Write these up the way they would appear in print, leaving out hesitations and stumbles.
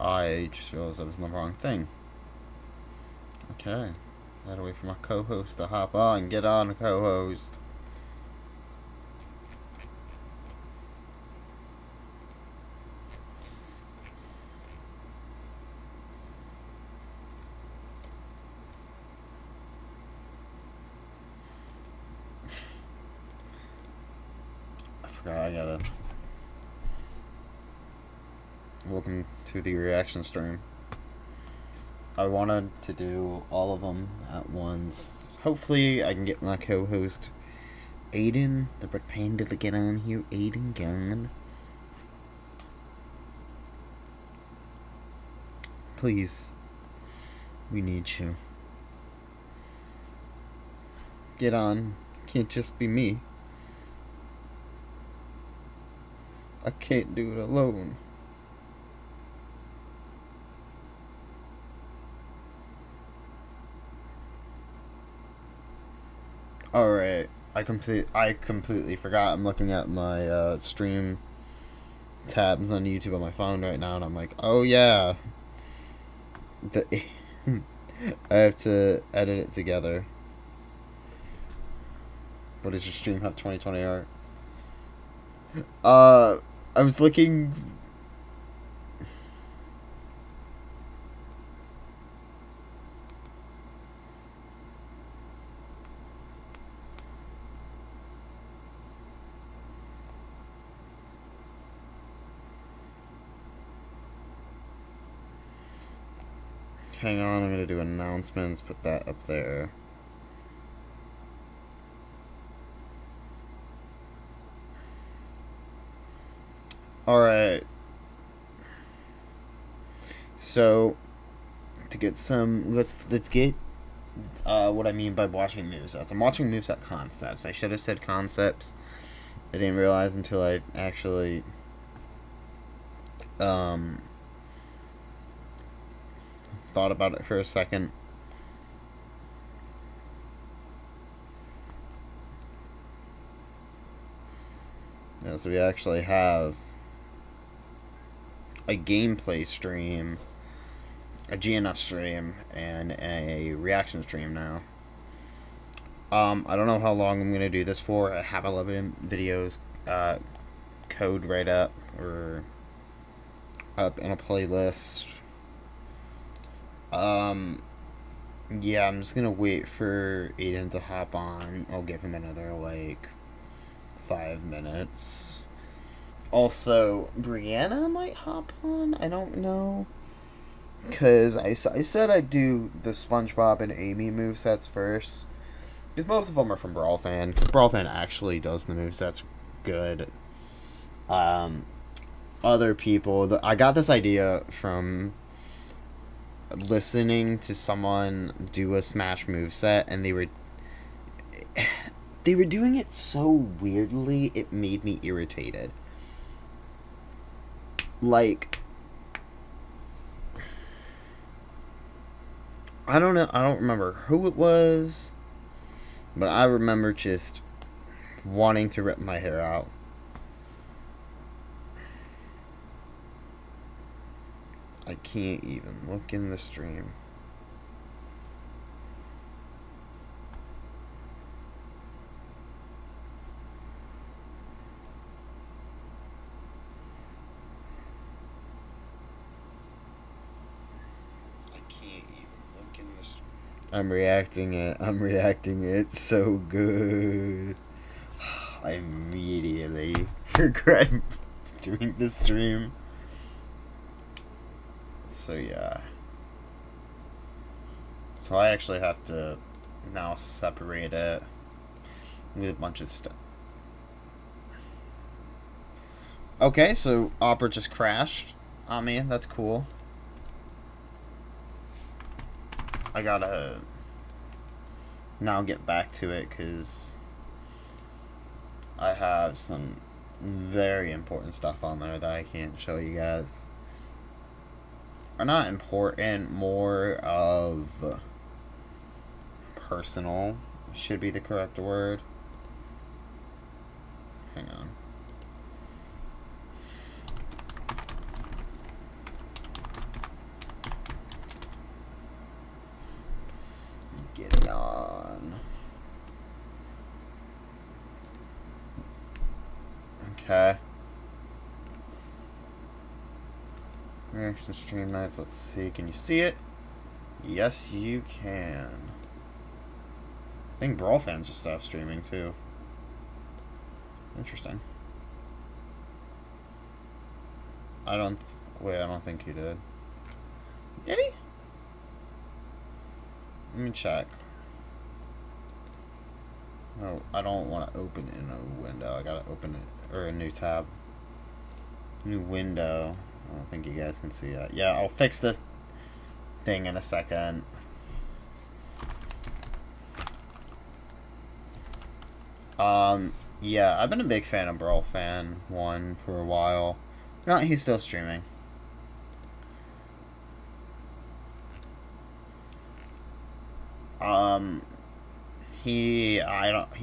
I just realized I was in the wrong thing. Okay. Gotta wait for my co-host to hop on. Get on, co-host. I forgot I gotta... Welcome to the reaction stream. I wanted to do all of them at once. Hopefully I can get my co-host Aiden, the Brick Panda, to get on here. Aiden, gone. Please. We need you. Get on. Can't just be me. I can't do it alone. Alright, I completely forgot. I'm looking at my stream tabs on YouTube on my phone right now, and I'm like, oh yeah, I have to edit it together. What does your stream have 2020 art? I was looking. Hang on, I'm gonna do announcements, put that up there. Alright. So, to get some, let's get what I mean by watching movesets. I'm watching moveset concepts. I should have said concepts. I didn't realize until I actually thought about it for a second. Yeah, so we actually have a gameplay stream, a GNF stream, and a reaction stream now. I don't know how long I'm gonna do this for. I have 11 videos, code right up or up in a playlist. Yeah, I'm just gonna wait for Aiden to hop on. I'll give him another, like, 5 minutes. Also, Brianna might hop on. I don't know. Because I said I'd do the SpongeBob and Amy movesets first. Because most of them are from Brawl Fan. Because Brawl Fan actually does the movesets good. Other people... I got this idea from listening to someone do a Smash moveset, and they were doing it so weirdly, it made me irritated. Like, I don't know, I don't remember who it was, but I remember just wanting to rip my hair out. I can't even look in the stream. I'm reacting it so good. I immediately regret doing this stream. So yeah. So I actually have to now separate it with a bunch of stuff. Okay, so Opera just crashed on me. That's cool. I gotta now get back to it because I have some very important stuff on there that I can't show you guys. Or not important, more of personal should be the correct word. Hang on. Reaction stream nights. Let's see. Can you see it? Yes, you can. I think Brawl fans just stopped streaming too. Interesting. I don't think he did. Did he? Let me check. No, I don't want to open in a window. I gotta open it, or a new tab. New window. I don't think you guys can see that. Yeah, I'll fix the thing in a second. Yeah, I've been a big fan of Brawl Fan 1 for a while. No, he's still streaming. He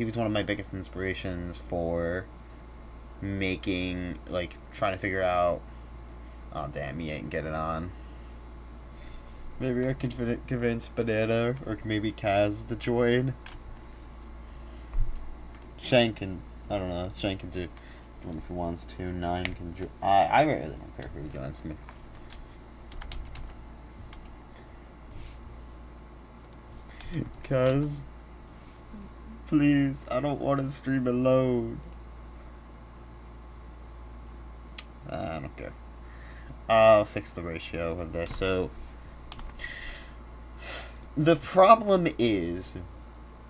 was one of my biggest inspirations for making, like, trying to figure out. Oh damn, he ain't getting on. Maybe I can convince Banana or maybe Kaz to join. Shank can, I don't know, Shank can do one if he wants to. 9 can join. I really don't care who joins me. Kaz, please, I don't want to stream alone. I don't care. I'll fix the ratio of this. So, the problem is,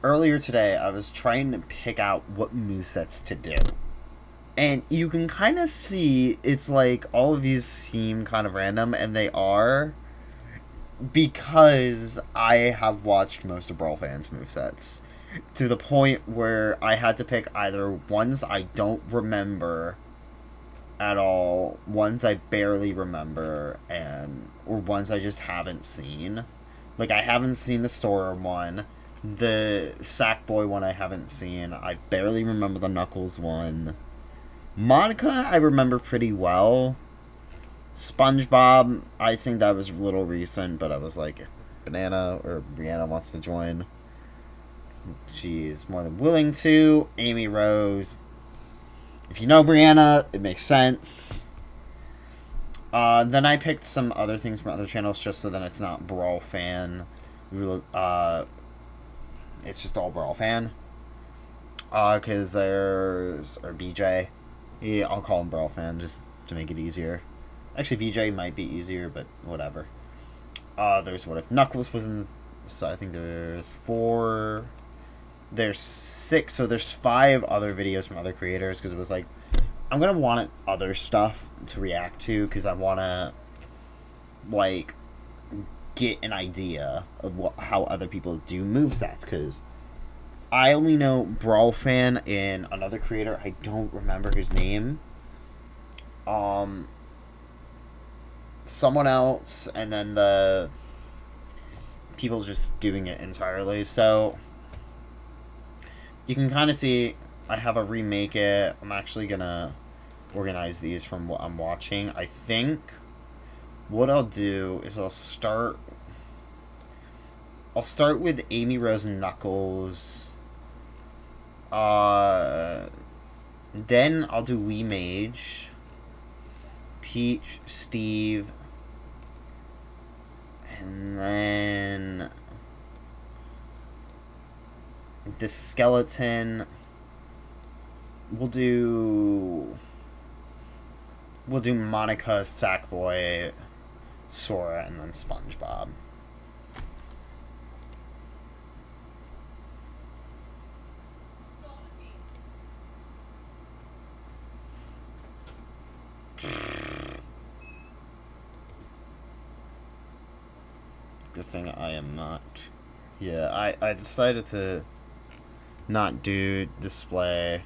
earlier today, I was trying to pick out what movesets to do. And you can kind of see, it's like, all of these seem kind of random, and they are, because I have watched most of Brawl Fans' movesets. To the point where I had to pick either ones I don't remember at all, ones I barely remember, or ones I just haven't seen. Like, I haven't seen the Sora one. The Sackboy one I haven't seen. I barely remember the Knuckles one. Monica I remember pretty well. SpongeBob, I think that was a little recent, but I was like, if Banana or Brianna wants to join, she's more than willing to. Amy Rose. If you know Brianna, it makes sense. Then I picked some other things from other channels just so that it's not Brawl Fan. It's just all Brawl Fan. Because there's our BJ. Yeah, I'll call him Brawl Fan just to make it easier. Actually, BJ might be easier, but whatever. There's What If Knuckles was in. So I think there's 4. There's 6, so there's 5 other videos from other creators, because it was like, I'm going to want other stuff to react to, because I want to, like, get an idea of how other people do movesets, because I only know Brawl Fan and another creator, I don't remember his name, someone else, and then the people just doing it entirely, so you can kind of see I have a remake it. I'm actually gonna organize these from what I'm watching. I think what I'll do is I'll start with Amy Rose and Knuckles. Then I'll do Wee Mage, Peach, Steve, and then the skeleton. We'll do Monica, Sackboy, Sora, and then SpongeBob. Good thing I am not. Yeah, I decided to not do display.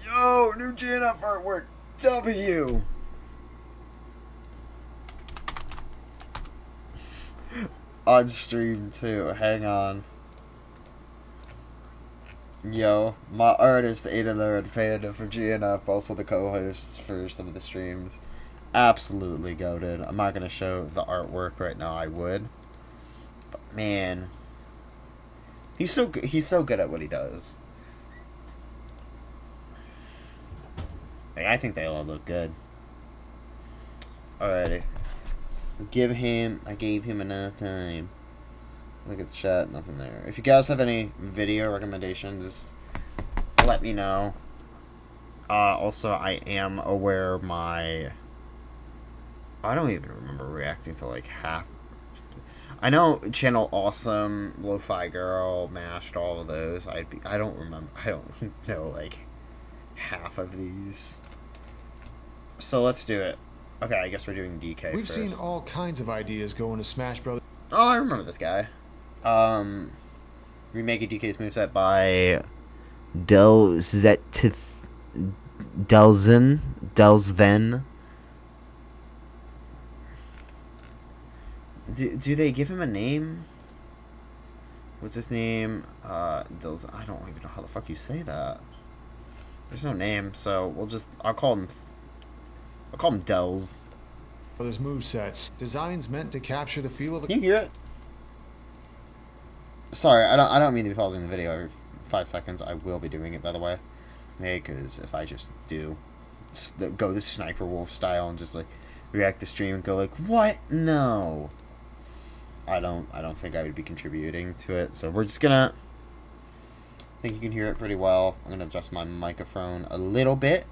Yo, new GNF artwork. W. On stream too. Hang on. Yo, my artist Ada and Panda for GNF, also the co-hosts for some of the streams. Absolutely goated. I'm not gonna show the artwork right now. I would, but man, he's so good. He's so good at what he does. Like, I think they all look good. Alrighty. I gave him enough time. Look at the chat, nothing there. If you guys have any video recommendations, let me know. Also, I am aware of I don't even remember reacting to like half. I know Channel Awesome, Lo-Fi Girl, Mashed, all of those. I don't remember. I don't know like half of these. So let's do it. Okay, I guess we're doing DK We've first. seen all kinds of ideas go into Smash Bros. Oh, I remember this guy. Remake a DK's moveset by Delzen. Do they give him a name? What's his name? I don't even know how the fuck you say that. There's no name, so I'll call him Delz. There's movesets, designs meant to capture the feel of a... Can you hear it? Sorry, I don't mean to be pausing the video every 5 seconds. I will be doing it, by the way. Because if I just go the Sniper Wolf style and just like react to stream and go like, what? No. I don't think I would be contributing to it. So we're just gonna... I think you can hear it pretty well. I'm gonna adjust my microphone a little bit.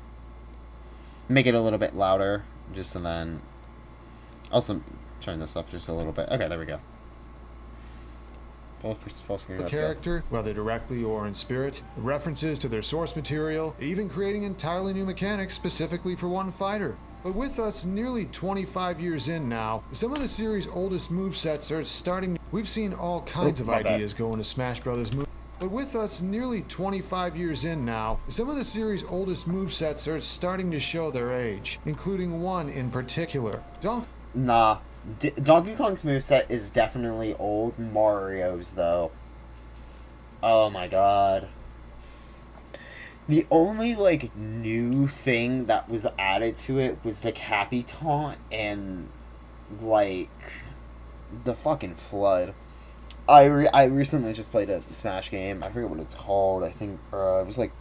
Make it a little bit louder. Just and then... Also, turn this up just a little bit. Okay, there we go. Full screen. Character, whether directly or in spirit, references to their source material, even creating entirely new mechanics specifically for one fighter. But with us nearly 25 years in now, some of the series' oldest movesets are starting... We've seen all kinds of ideas go into Smash Bros. But with us nearly 25 years in now, some of the series' oldest movesets are starting to show their age, including one in particular. Nah. Donkey Kong's moveset is definitely old. Mario's, though. Oh my god. The only, like, new thing that was added to it was the Cappy taunt and, like, the fucking flood. I recently just played a Smash game. I forget what it's called. I think, it was, like...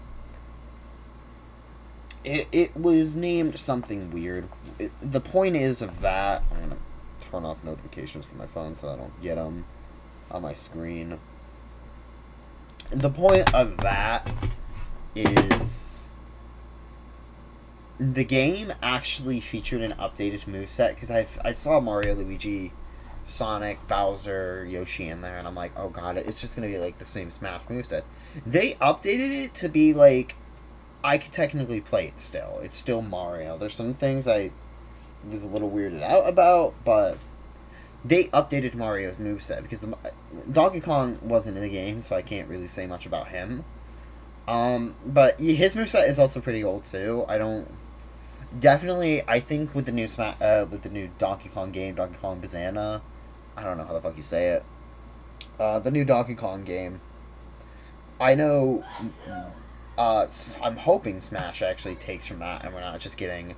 It was named something weird. The point is of that... I'm gonna turn off notifications from my phone so I don't get them on my screen. The point of that is the game actually featured an updated moveset because I saw Mario, Luigi, Sonic, Bowser, Yoshi in there and I'm like, oh god, it's just gonna be like the same Smash moveset. They updated it to be like I could technically play it still. It's still Mario. There's some things I was a little weirded out about, but they updated Mario's moveset because Donkey Kong wasn't in the game, so I can't really say much about him. But his moveset is also pretty old too. I think with the new Donkey Kong game, Donkey Kong Bazana, I don't know how the fuck you say it. The new Donkey Kong game. I know. I'm hoping Smash actually takes from that, and we're not just getting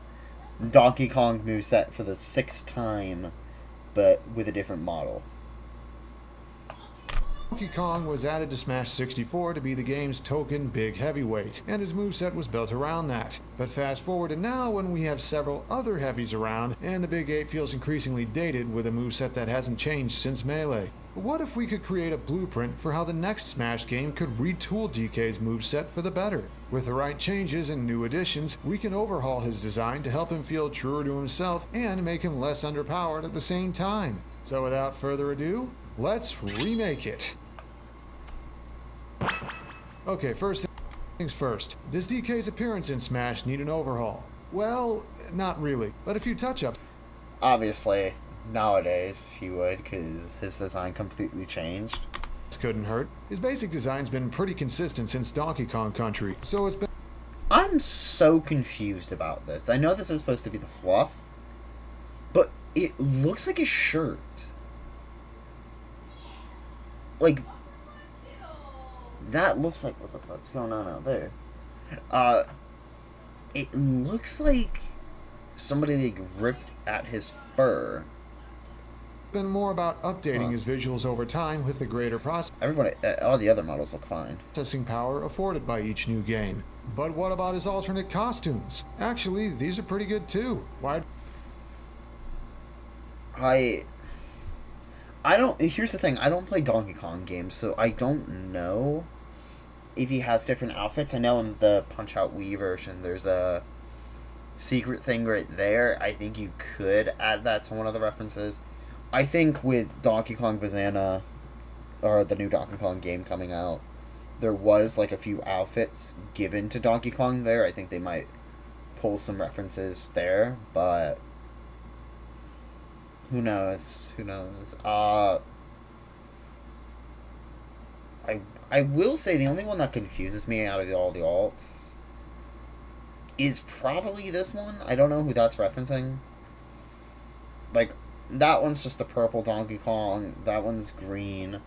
Donkey Kong moveset for the 6th time, but with a different model. Donkey Kong was added to Smash 64 to be the game's token big heavyweight, and his moveset was built around that. But fast forward to now when we have several other heavies around, and the Big 8 feels increasingly dated with a moveset that hasn't changed since Melee. But what if we could create a blueprint for how the next Smash game could retool DK's moveset for the better? With the right changes and new additions, we can overhaul his design to help him feel truer to himself and make him less underpowered at the same time. So without further ado, let's remake it. Okay, first things first. Does DK's appearance in Smash need an overhaul? Well, not really, but a few touch-ups. Obviously, nowadays he would, because his design completely changed. Couldn't hurt. His basic design's been pretty consistent since Donkey Kong Country, so it's been... I'm so confused about this. I know this is supposed to be the fluff, but it looks like a shirt. Like, that looks like, what the fuck's going on out there? It looks like somebody like ripped at his fur. Been more about updating his visuals over time with the greater all the other models look fine. Processing power afforded by each new game. But what about his alternate costumes? Actually, these are pretty good too. Why? I I don't. Here's the thing. I don't play Donkey Kong games, so I don't know if he has different outfits. I know in the Punch Out Wii version, there's a secret thing right there. I think you could add that to one of the references. I think with Donkey Kong Banana, or the new Donkey Kong game coming out, there was like a few outfits given to Donkey Kong there. I think they might pull some references there, but who knows? Who knows? I will say the only one that confuses me out of all the alts is probably this one. I don't know who that's referencing. Like, that one's just a purple Donkey Kong. That one's green.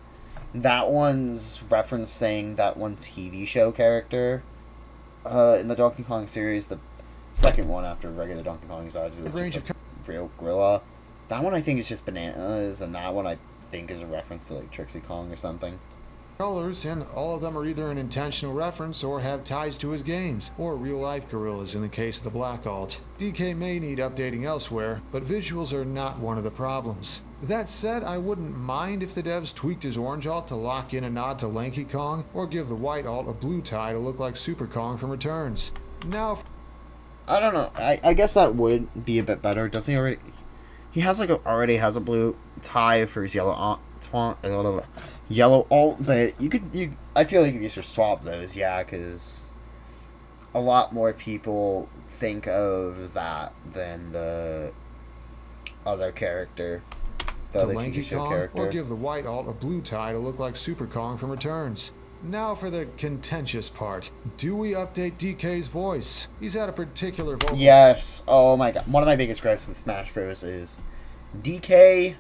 That one's referencing that one TV show character. In the Donkey Kong series, the second one after regular Donkey Kong is obviously just a real gorilla. That one I think is just bananas, and that one I think is a reference to like Trixie Kong or something. Colors, and all of them are either an intentional reference or have ties to his games, or real-life gorillas in the case of the Black Alt. DK may need updating elsewhere, but visuals are not one of the problems. That said, I wouldn't mind if the devs tweaked his orange alt to lock in a nod to Lanky Kong, or give the white alt a blue tie to look like Super Kong from Returns. Now, I don't know. I guess that would be a bit better. Doesn't he already? He has like already has a blue tie for his yellow alt, but I feel like if you should swap those, yeah, because a lot more people think of that than the other character, the to other Lanky TV show Kong, character. or give the white alt a blue tie to look like Super Kong from Returns. Now for the contentious part. Do we update DK's voice? He's had a particular vocal. Yes. Oh my god. One of my biggest gripes with Smash Bros. Is DK,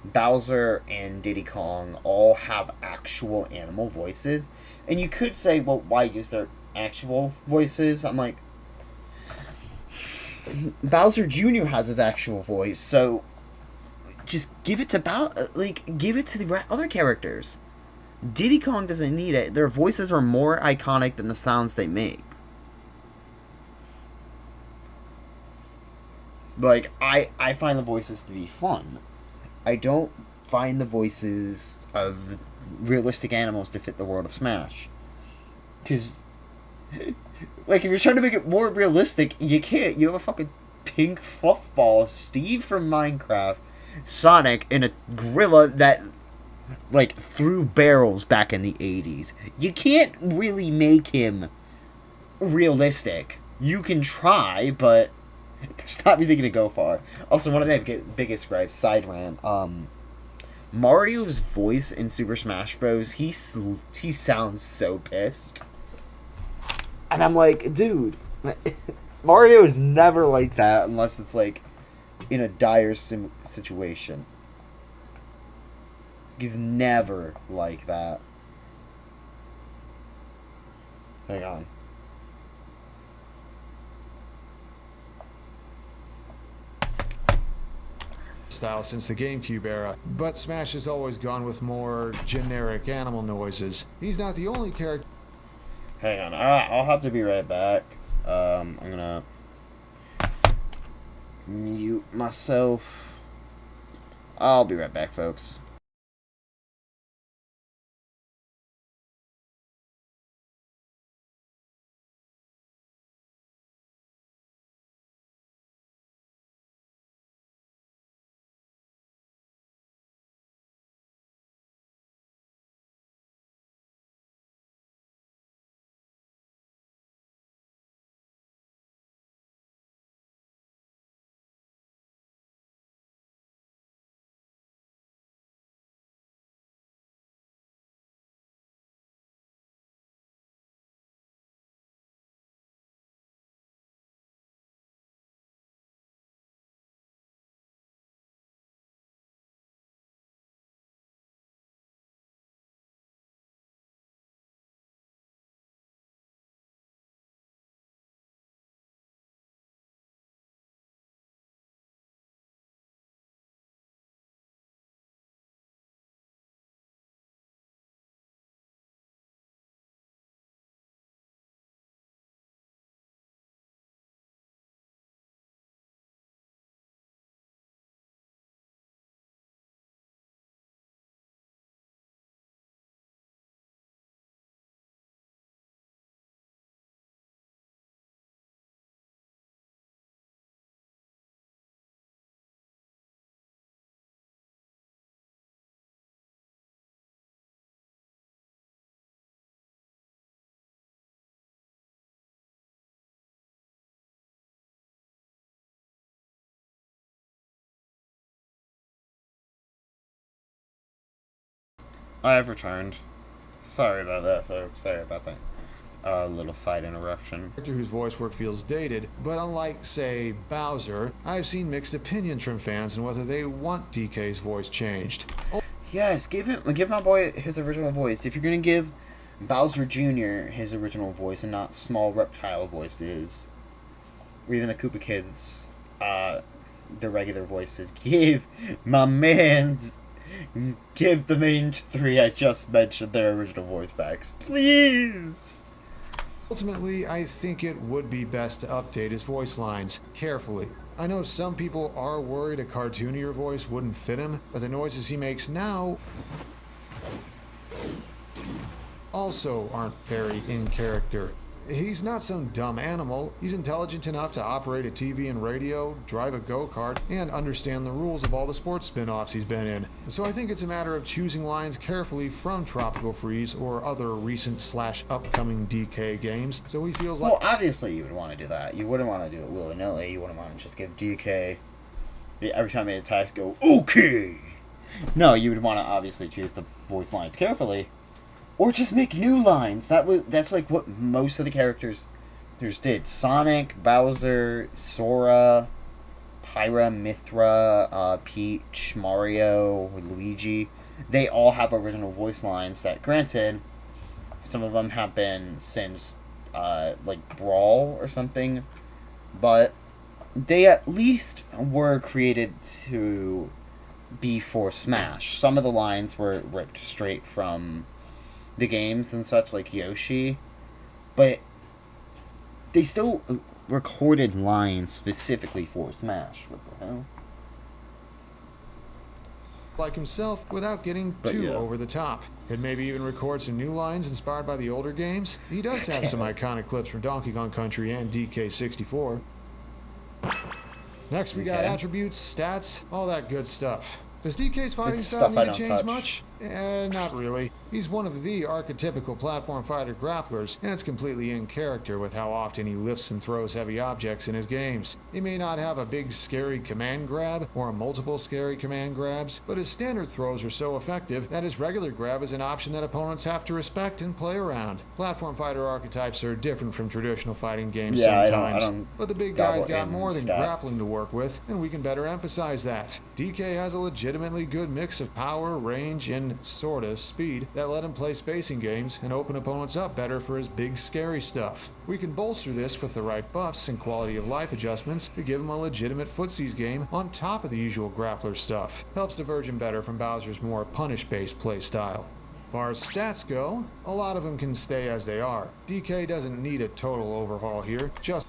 Bowser, and Diddy Kong all have actual animal voices. And you could say, well, why use their actual voices? I'm like, Bowser Jr. has his actual voice, so just give it to give it to the other characters. Diddy Kong doesn't need it. Their voices are more iconic than the sounds they make. Like, I find the voices to be fun. I don't find the voices of realistic animals to fit the world of Smash. Because, like, if you're trying to make it more realistic, you can't. You have a fucking pink fluffball, Steve from Minecraft, Sonic, and a gorilla that, like, threw barrels back in the 80s. You can't really make him realistic. You can try, but stop me thinking to go far. Also, one of my biggest gripes, side rant, Mario's voice in Super Smash Bros. He sounds so pissed, and I'm like, dude, Mario is never like that unless it's like in a dire situation. He's never like that. Hang on. Style since the GameCube era, but Smash has always gone with more generic animal noises. He's not the only character. Hang on, I'll have to be right back. I'm gonna mute myself. I'll be right back, folks. I have returned. Sorry about that, folks. Sorry about that. Little side interruption. Character whose voice work feels dated, but unlike, say, Bowser, I've seen mixed opinions from fans on whether they want DK's voice changed. Yes, give my boy his original voice. If you're gonna give Bowser Jr. his original voice and not small reptile voices, or even the Koopa Kids, the regular voices, give the main three I just mentioned their original voice backs, please. Ultimately, I think it would be best to update his voice lines carefully. I know some people are worried a cartoonier voice wouldn't fit him, but the noises he makes now also aren't very in character. He's not some dumb animal. He's intelligent enough to operate a TV and radio, drive a go-kart, and understand the rules of all the sports spin-offs he's been in. So I think it's a matter of choosing lines carefully from Tropical Freeze or other recent/upcoming DK games, so he feels like... Well, obviously you would want to do that. You wouldn't want to do it willy-nilly. You wouldn't want to just give DK... every time he made a task, go, okay! No, you would want to obviously choose the voice lines carefully. Or just make new lines. That's like what most of the characters did. Sonic, Bowser, Sora, Pyra, Mythra, Peach, Mario, Luigi. They all have original voice lines that, granted, some of them have been since, like, Brawl or something. But they at least were created to be for Smash. Some of the lines were ripped straight from the games and such, like Yoshi, but they still recorded lines specifically for Smash. What the hell? Like himself without getting too over the top. Could maybe even record some new lines inspired by the older games. He does have some iconic clips from Donkey Kong Country and DK64. Next we got attributes, stats, all that good stuff. Does DK's fighting style need to change much? Not really. He's one of the archetypical platform fighter grapplers, and it's completely in character with how often he lifts and throws heavy objects in his games. He may not have a big scary command grab, or multiple scary command grabs, but his standard throws are so effective that his regular grab is an option that opponents have to respect and play around. Platform fighter archetypes are different from traditional fighting games sometimes, but the big guy's got more than grappling to work with, and we can better emphasize that. DK has a legitimately good mix of power, range, and sorta speed that let him play spacing games and open opponents up better for his big scary stuff. We can bolster this with the right buffs and quality of life adjustments to give him a legitimate footsies game on top of the usual grappler stuff. Helps diverge him better from Bowser's more punish-based playstyle. As far as stats go, a lot of them can stay as they are. DK doesn't need a total overhaul here, just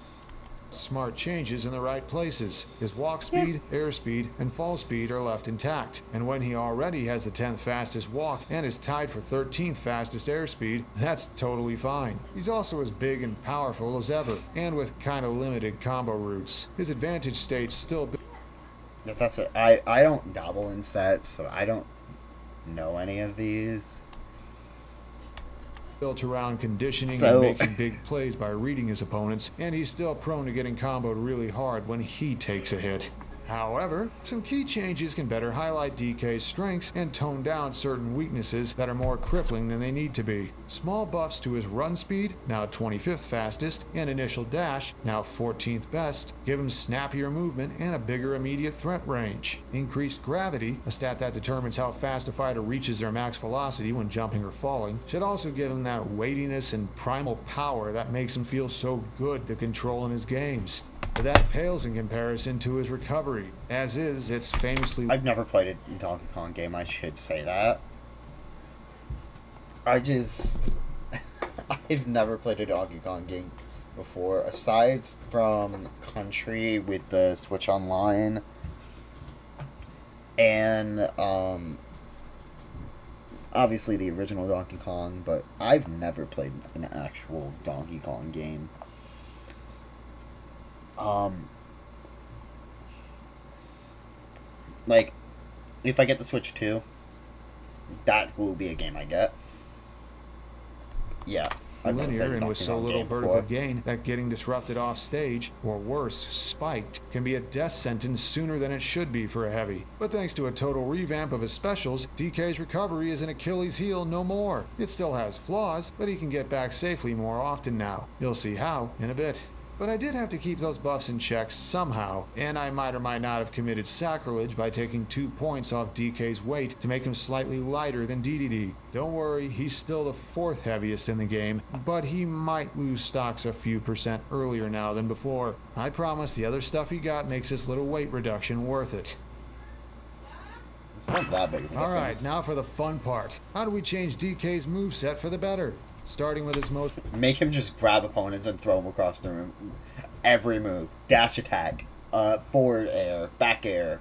smart changes in the right places. His walk speed, air speed, and fall speed are left intact. And when he already has the 10th fastest walk and is tied for 13th fastest air speed, that's totally fine. He's also as big and powerful as ever, and with kinda limited combo routes. His advantage state's still big. That's it. I don't dabble in stats, so I don't know any of these. Built around conditioning and making big plays by reading his opponents, and he's still prone to getting comboed really hard when he takes a hit. However, some key changes can better highlight DK's strengths and tone down certain weaknesses that are more crippling than they need to be. Small buffs to his run speed, now 25th fastest, and initial dash, now 14th best, give him snappier movement and a bigger immediate threat range. Increased gravity, a stat that determines how fast a fighter reaches their max velocity when jumping or falling, should also give him that weightiness and primal power that makes him feel so good to control in his games. But that pales in comparison to his recovery. As is, it's famously... I've never played a Donkey Kong game, I should say that. I've never played a Donkey Kong game before, aside from Country with the Switch Online, and, obviously the original Donkey Kong, but I've never played an actual Donkey Kong game. Like, if I get the Switch 2, that will be a game I get. Yeah. I've never linear played a and with Donkey so Kong little game vertical before. gain that getting disrupted off stage, or worse, spiked, can be a death sentence sooner than it should be for a heavy. But thanks to a total revamp of his specials, DK's recovery is an Achilles heel no more. It still has flaws, but he can get back safely more often now. You'll see how in a bit. But I did have to keep those buffs in check somehow, and I might or might not have committed sacrilege by taking 2 points off DK's weight to make him slightly lighter than DDD. Don't worry, he's still the 4th heaviest in the game, but he might lose stocks a few percent earlier now than before. I promise the other stuff he got makes this little weight reduction worth it. It's not that big of a difference. Alright, now for the fun part. How do we change DK's moveset for the better? Starting with his most... Make him just grab opponents and throw them across the room. Every move. Dash attack. Forward air. Back air.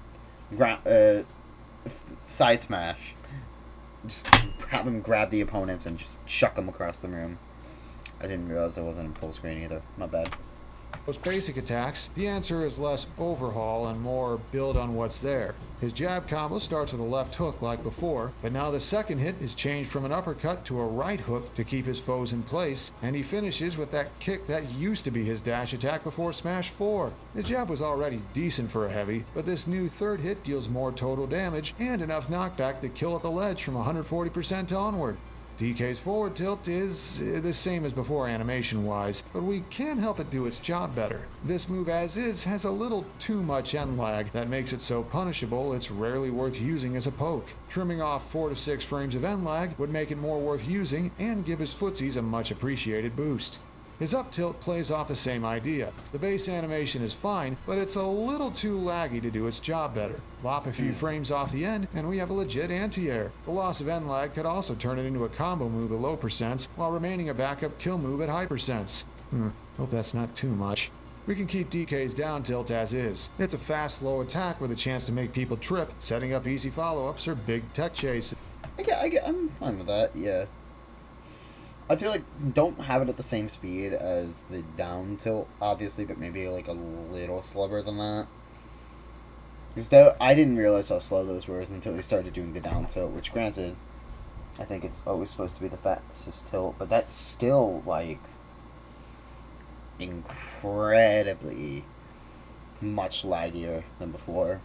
Side smash. Just have him grab the opponents and just chuck them across the room. I didn't realize I wasn't in full screen either. My bad. Most basic attacks, the answer is less overhaul and more build on what's there. His jab combo starts with a left hook like before, but now the second hit is changed from an uppercut to a right hook to keep his foes in place, and he finishes with that kick that used to be his dash attack before Smash 4. His jab was already decent for a heavy, but this new third hit deals more total damage and enough knockback to kill at the ledge from 140% onward. DK's forward tilt is the same as before animation-wise, but we can help it do its job better. This move as is has a little too much end lag that makes it so punishable it's rarely worth using as a poke. Trimming off 4 to 6 frames of end lag would make it more worth using and give his footsies a much appreciated boost. His up tilt plays off the same idea. The base animation is fine, but it's a little too laggy to do its job better. Lop a few frames off the end, and we have a legit anti-air. The loss of end lag could also turn it into a combo move at low percents, while remaining a backup kill move at high percents. Hope that's not too much. We can keep DK's down tilt as is. It's a fast, low attack with a chance to make people trip, setting up easy follow-ups or big tech chases. I'm fine with that, yeah. I feel like don't have it at the same speed as the down tilt, obviously, but maybe like a little slower than that. Because though I didn't realize how slow those were until we started doing the down tilt, which granted, I think it's always supposed to be the fastest tilt, but that's still like incredibly much laggier than before.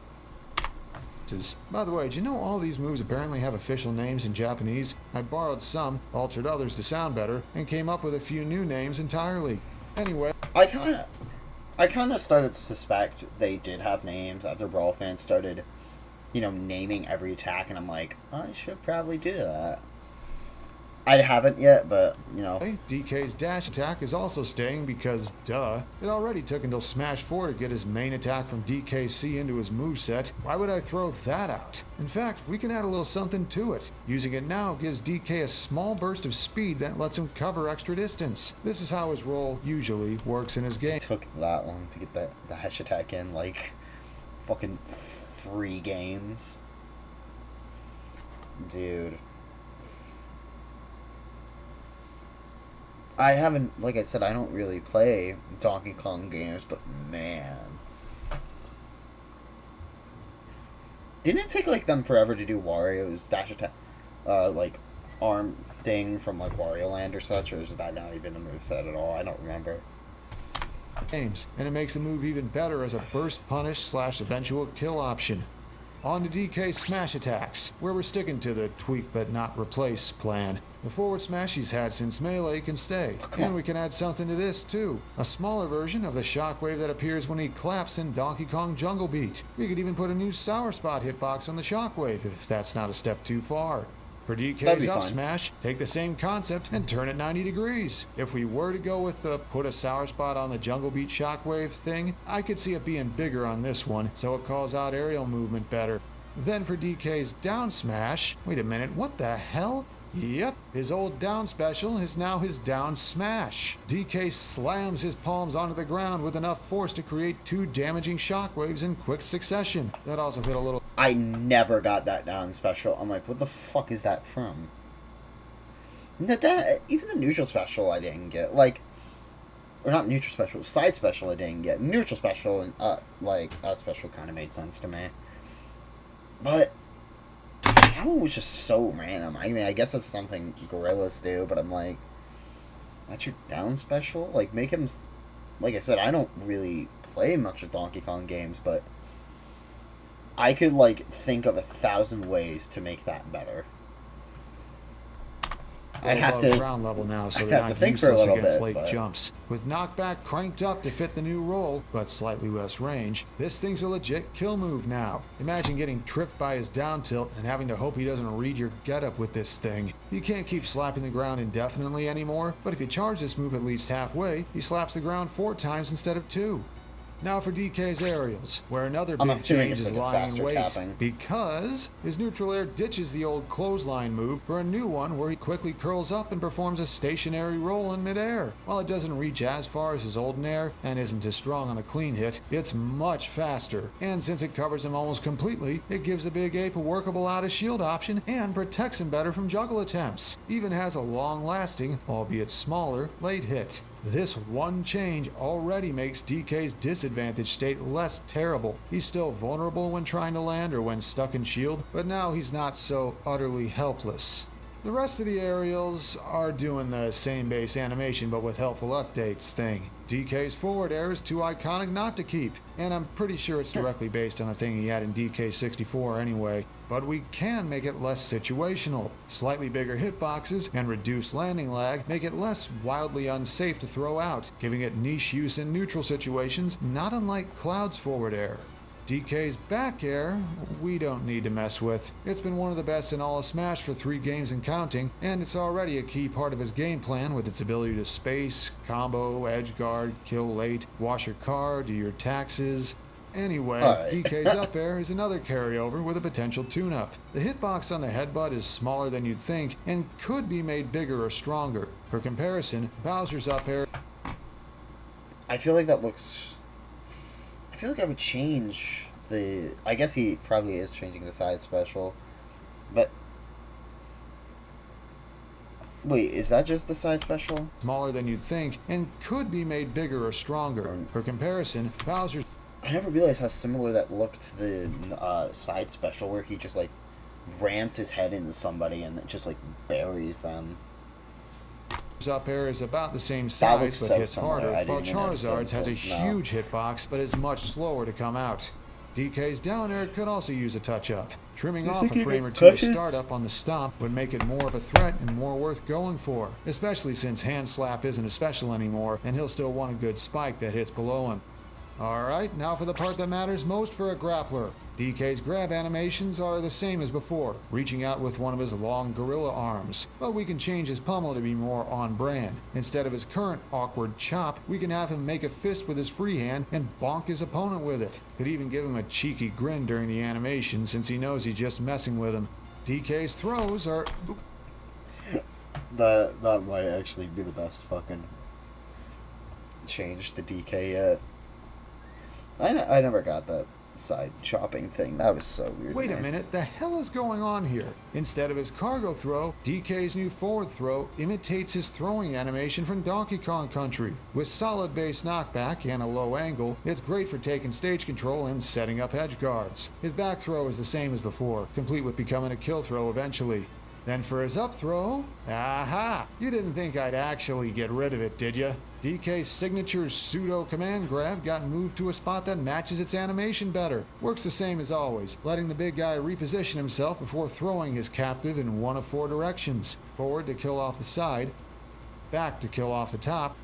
By the way, do you know all these moves apparently have official names in Japanese? I borrowed some, altered others to sound better, and came up with a few new names entirely. Anyway, I kind of started to suspect they did have names after Brawl fans started, naming every attack, and I'm like, I should probably do that. I haven't yet, but, DK's dash attack is also staying because, duh, it already took until Smash 4 to get his main attack from DKC into his moveset. Why would I throw that out? In fact, we can add a little something to it. Using it now gives DK a small burst of speed that lets him cover extra distance. This is how his role usually works in his game. It took that long to get the dash attack in, like, fucking 3 games. Dude. I haven't, like I said, I don't really play Donkey Kong games, but man. Didn't it take, like, them forever to do Wario's dash attack, arm thing from, like, Wario Land or such, or is that not even a moveset at all? I don't remember. Games, and it makes the move even better as a burst punish / eventual kill option. On to DK smash attacks, where we're sticking to the tweak but not replace plan. The forward smash he's had since Melee can stay, and we can add something to this too. A smaller version of the shockwave that appears when he claps in Donkey Kong Jungle Beat. We could even put a new sour spot hitbox on the shockwave if that's not a step too far. For DK's up smash, take the same concept and turn it 90 degrees. If we were to go with the put a sour spot on the Jungle Beat shockwave thing, I could see it being bigger on this one, so it calls out aerial movement better. Then for DK's down smash, wait a minute, what the hell? Yep, his old down special is now his down smash. DK slams his palms onto the ground with enough force to create 2 damaging shockwaves in quick succession. That also hit a little... I never got that down special. I'm like, what the fuck is that from? Even the neutral special I didn't get. Like, or not neutral special, side special I didn't get. Neutral special and, special kind of made sense to me. But... that one was just so random. I mean, I guess that's something gorillas do, but I'm like... That's your down special? Like, make him... Like I said, I don't really play much of Donkey Kong games, but I could, like, think of 1,000 ways to make that better. I have to ground level now, so I'd they're have to not think for a useless little against bit, late but- jumps. With knockback cranked up to fit the new roll, but slightly less range, this thing's a legit kill move now. Imagine getting tripped by his down tilt and having to hope he doesn't read your getup with this thing. You can't keep slapping the ground indefinitely anymore, but if you charge this move at least halfway, he slaps the ground 4 times instead of 2. Now for DK's aerials, where another I'm big assuming change it's is like a lying in faster wait, tapping. because his neutral air ditches the old clothesline move for a new one where he quickly curls up and performs a stationary roll in midair. While it doesn't reach as far as his old nair and isn't as strong on a clean hit, it's much faster. And since it covers him almost completely, it gives the big ape a workable out of shield option and protects him better from juggle attempts. Even has a long-lasting, albeit smaller, late hit. This one change already makes DK's disadvantage state less terrible. He's still vulnerable when trying to land or when stuck in shield, but now he's not so utterly helpless. The rest of the aerials are doing the same base animation but with helpful updates thing. DK's forward air is too iconic not to keep, and I'm pretty sure it's directly based on a thing he had in DK64 anyway. But we can make it less situational. Slightly bigger hitboxes and reduced landing lag make it less wildly unsafe to throw out, giving it niche use in neutral situations, not unlike Cloud's forward air. DK's back air, we don't need to mess with. It's been one of the best in all of Smash for 3 games and counting, and it's already a key part of his game plan with its ability to space, combo, edge guard, kill late, wash your car, do your taxes. Anyway, Alright. DK's up air is another carryover with a potential tune-up. The hitbox on the headbutt is smaller than you'd think and could be made bigger or stronger. For comparison, Bowser's up air... I feel like that looks... I feel like I would change the... I guess he probably is changing the side special. But... Wait, is that just the side special? smaller than you'd think and could be made bigger or stronger. For comparison, Bowser's... I never realized how similar that looked to the side special where he just, like, rams his head into somebody and just, like, buries them. up air is about the same That size looks but so hits similar. harder, I while didn't even notice Charizard's it has a until now. huge hitbox but is much slower to come out. DK's down air could also use a touch-up. Trimming You off think a he frame or could two to push it? start up on the stomp would make it more of a threat and more worth going for, especially since hand slap isn't a special anymore and he'll still want a good spike that hits below him. Alright, now for the part that matters most for a grappler. DK's grab animations are the same as before, reaching out with one of his long gorilla arms, but we can change his pummel to be more on brand. Instead of his current awkward chop, we can have him make a fist with his free hand and bonk his opponent with it. Could even give him a cheeky grin during the animation since he knows he's just messing with him. DK's throws are... That might actually be the best fucking change to DK yet. I never got that side chopping thing. That was so weird. Wait to a me. minute, the hell is going on here? Instead of his cargo throw, DK's new forward throw imitates his throwing animation from Donkey Kong Country. With solid base knockback and a low angle, it's great for taking stage control and setting up edge guards. His back throw is the same as before, complete with becoming a kill throw eventually. Then for his up throw, aha! You didn't think I'd actually get rid of it, did ya? DK's signature pseudo command grab got moved to a spot that matches its animation better. Works the same as always, letting the big guy reposition himself before throwing his captive in one of 4 directions. Forward to kill off the side, back to kill off the top,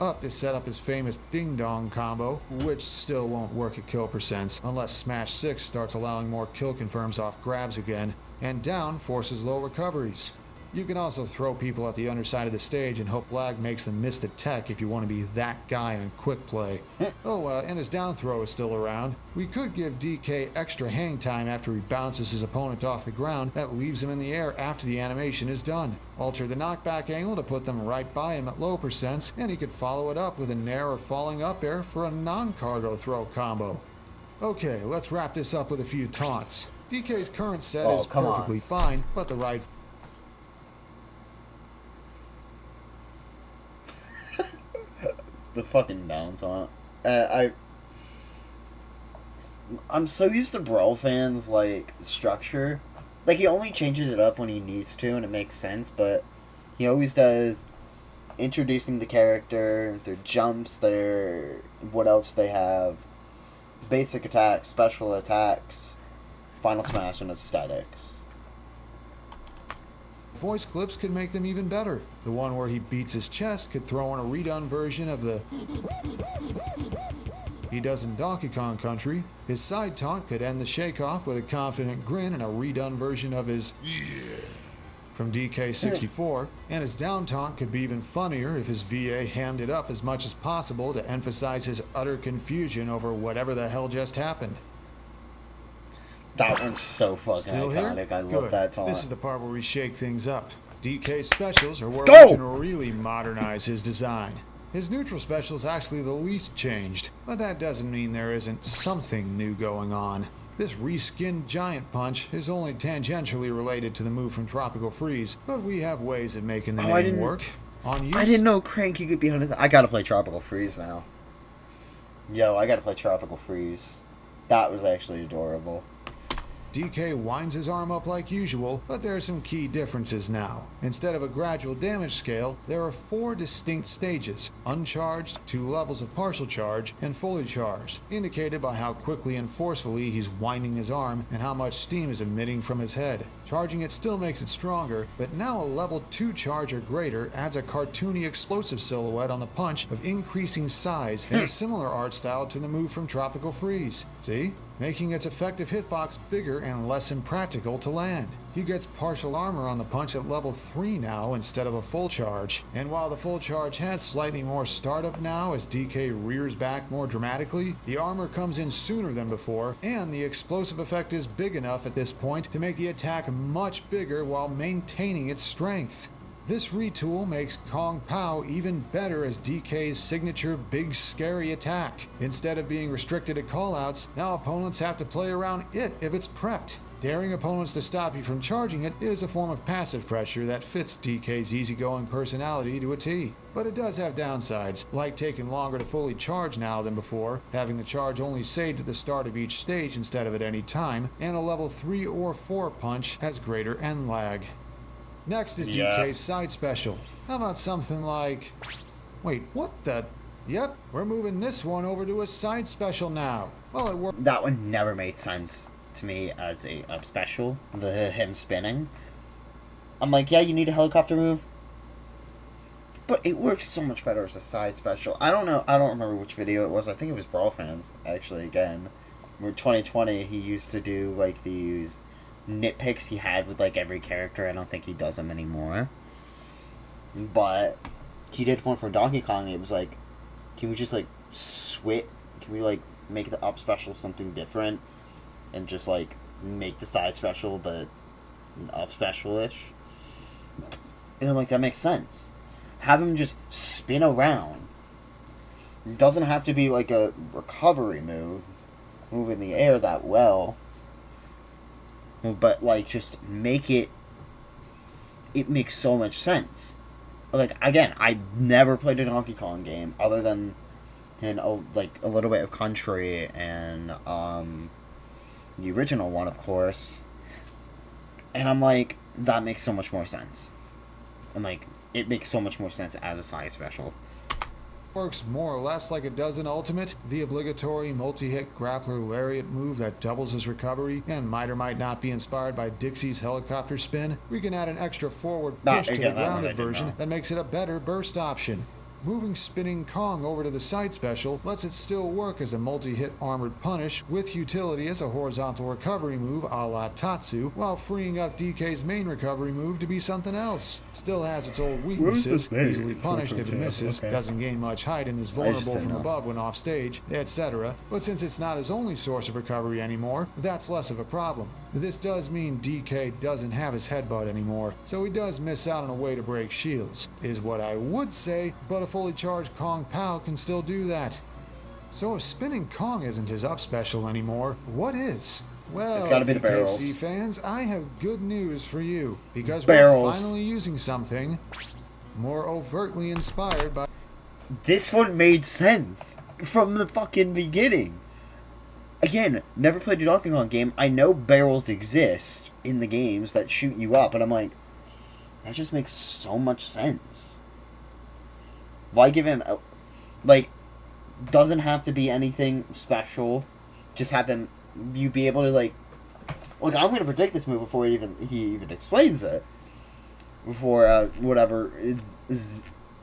up to set up his famous ding-dong combo, which still won't work at kill percents unless Smash 6 starts allowing more kill confirms off grabs again, and down forces low recoveries. You can also throw people at the underside of the stage and hope lag makes them miss the tech if you want to be that guy on quick play. And his down throw is still around. We could give DK extra hang time after he bounces his opponent off the ground. That leaves him in the air after the animation is done. Alter the knockback angle to put them right by him at low percents, and he could follow it up with a nair or falling up air for a non-cargo throw combo. Okay, let's wrap this up with a few taunts. DK's current set is come on. perfectly fine, but the right... The fucking downs on I'm so used to Brawl fans like structure. Like he only changes it up when he needs to and it makes sense, but he always does introducing the character, their jumps, their what else they have, basic attacks, special attacks, Final Smash, and aesthetics. Voice clips could make them even better. The one where he beats his chest could throw in a redone version of the he does in Donkey Kong Country. His side taunt could end the shake-off with a confident grin and a redone version of his from DK64, and his down taunt could be even funnier if his VA hammed it up as much as possible to emphasize his utter confusion over whatever the hell just happened. That one's so fucking Still iconic. Here? I love that taunt. This is the part where we shake things up. DK specials are where we can really modernize his design. His neutral special is actually the least changed, but that doesn't mean there isn't something new going on. This reskinned Giant Punch is only tangentially related to the move from Tropical Freeze, but we have ways of making the name work. On use, I didn't know Cranky could be on his... I gotta play Tropical Freeze now. Yo, I gotta play Tropical Freeze. That was actually adorable. DK winds his arm up like usual, but there are some key differences now. Instead of a gradual damage scale, there are 4 distinct stages: uncharged, 2 levels of partial charge, and fully charged, indicated by how quickly and forcefully he's winding his arm and how much steam is emitting from his head. Charging it still makes it stronger, but now a level 2 charge or greater adds a cartoony explosive silhouette on the punch of increasing size and a similar art style to the move from Tropical Freeze. See? Making its effective hitbox bigger and less impractical to land. He gets partial armor on the punch at level 3 now instead of a full charge. And while the full charge has slightly more startup now as DK rears back more dramatically, the armor comes in sooner than before, and the explosive effect is big enough at this point to make the attack much bigger while maintaining its strength. This retool makes Kong Pao even better as DK's signature big scary attack. Instead of being restricted to callouts, now opponents have to play around it if it's prepped. Daring opponents to stop you from charging it is a form of passive pressure that fits DK's easygoing personality to a T. But it does have downsides, like taking longer to fully charge now than before, having the charge only saved at the start of each stage instead of at any time, and a level 3 or 4 punch has greater end lag. Next is DK's side special. How about something like... Wait, what the... Yep, we're moving this one over to a side special now. Well, it worked... That one never made sense to me as a up special. Him spinning. I'm like, yeah, you need a helicopter move. But it works so much better as a side special. I don't know. I don't remember which video it was. I think it was Brawl Fans, actually, again. Where 2020, he used to do, like, these... nitpicks he had with like every character. I don't think he does them anymore, but he did one for Donkey Kong. It was like, can we just like switch, can we like make the up special something different and just like make the side special the up special-ish? And I'm like, that makes sense. Have him just spin around. It doesn't have to be like a recovery move in the air that well. But, like, just make it... It makes so much sense. Like, again, I never played a Donkey Kong game other than, like, a little bit of Country and, the original one, of course. And I'm like, that makes so much more sense. And, like, it makes so much more sense as a side special. Works more or less like it does in Ultimate. The obligatory multi-hit grappler lariat move that doubles his recovery and might or might not be inspired by Dixie's helicopter spin. We can add an extra forward push to the grounded version that makes it a better burst option. Moving Spinning Kong over to the side special lets it still work as a multi-hit armored punish with utility as a horizontal recovery move a la Tatsu, while freeing up DK's main recovery move to be something else. Still has its old weaknesses, easily punished if it misses, doesn't gain much height and is vulnerable from above when off stage, etc. But since it's not his only source of recovery anymore, that's less of a problem. This does mean DK doesn't have his headbutt anymore, so he does miss out on a way to break shields, is what I would say, but a fully charged Kong Pao can still do that. So if Spinning Kong isn't his up special anymore, what is? Well, it's gotta be the barrels. DKC fans, I have good news for you, because barrels. we're finally using something more overtly inspired by... This one made sense from the fucking beginning. Again, never played a Donkey Kong game. I know barrels exist in the games that shoot you up, and I'm like, that just makes so much sense. Why give him like? Doesn't have to be anything special. Just have him. You be able to like. Look, I'm gonna predict this move before he even explains it. Before whatever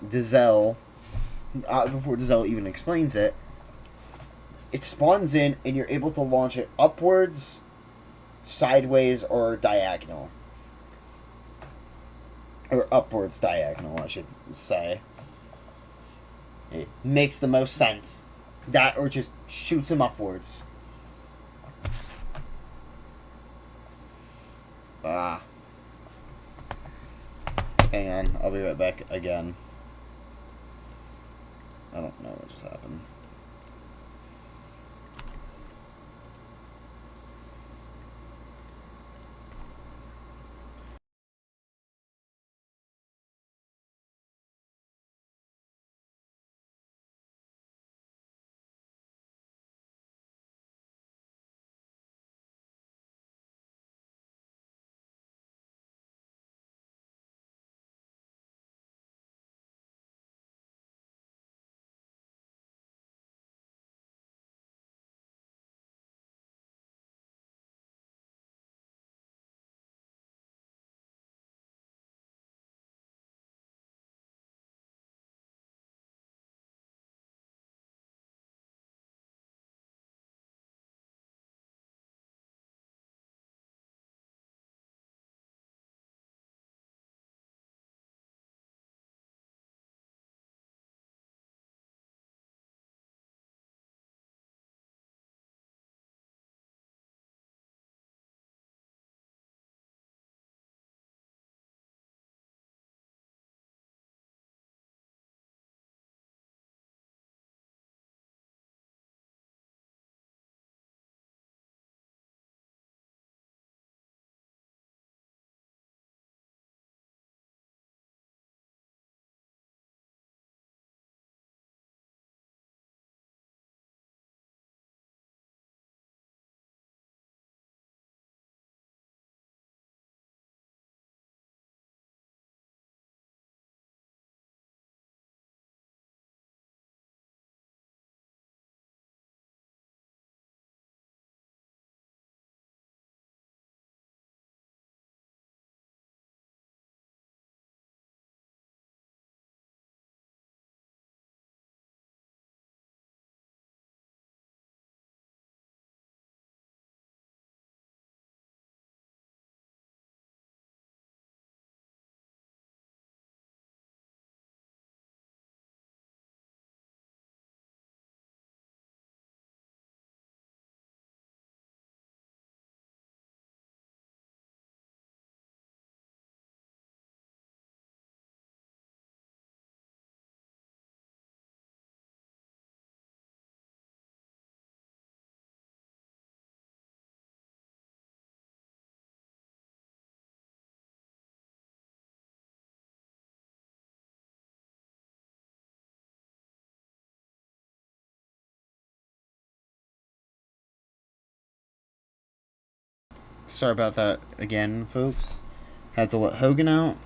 Dizelle. Before Dizelle even explains it. It spawns in, and you're able to launch it upwards, sideways, or diagonal. Or upwards diagonal, I should say. It makes the most sense. That or just shoots him upwards. Hang on, I'll be right back again. I don't know what just happened. Sorry about that again, folks. Had to let Hogan out.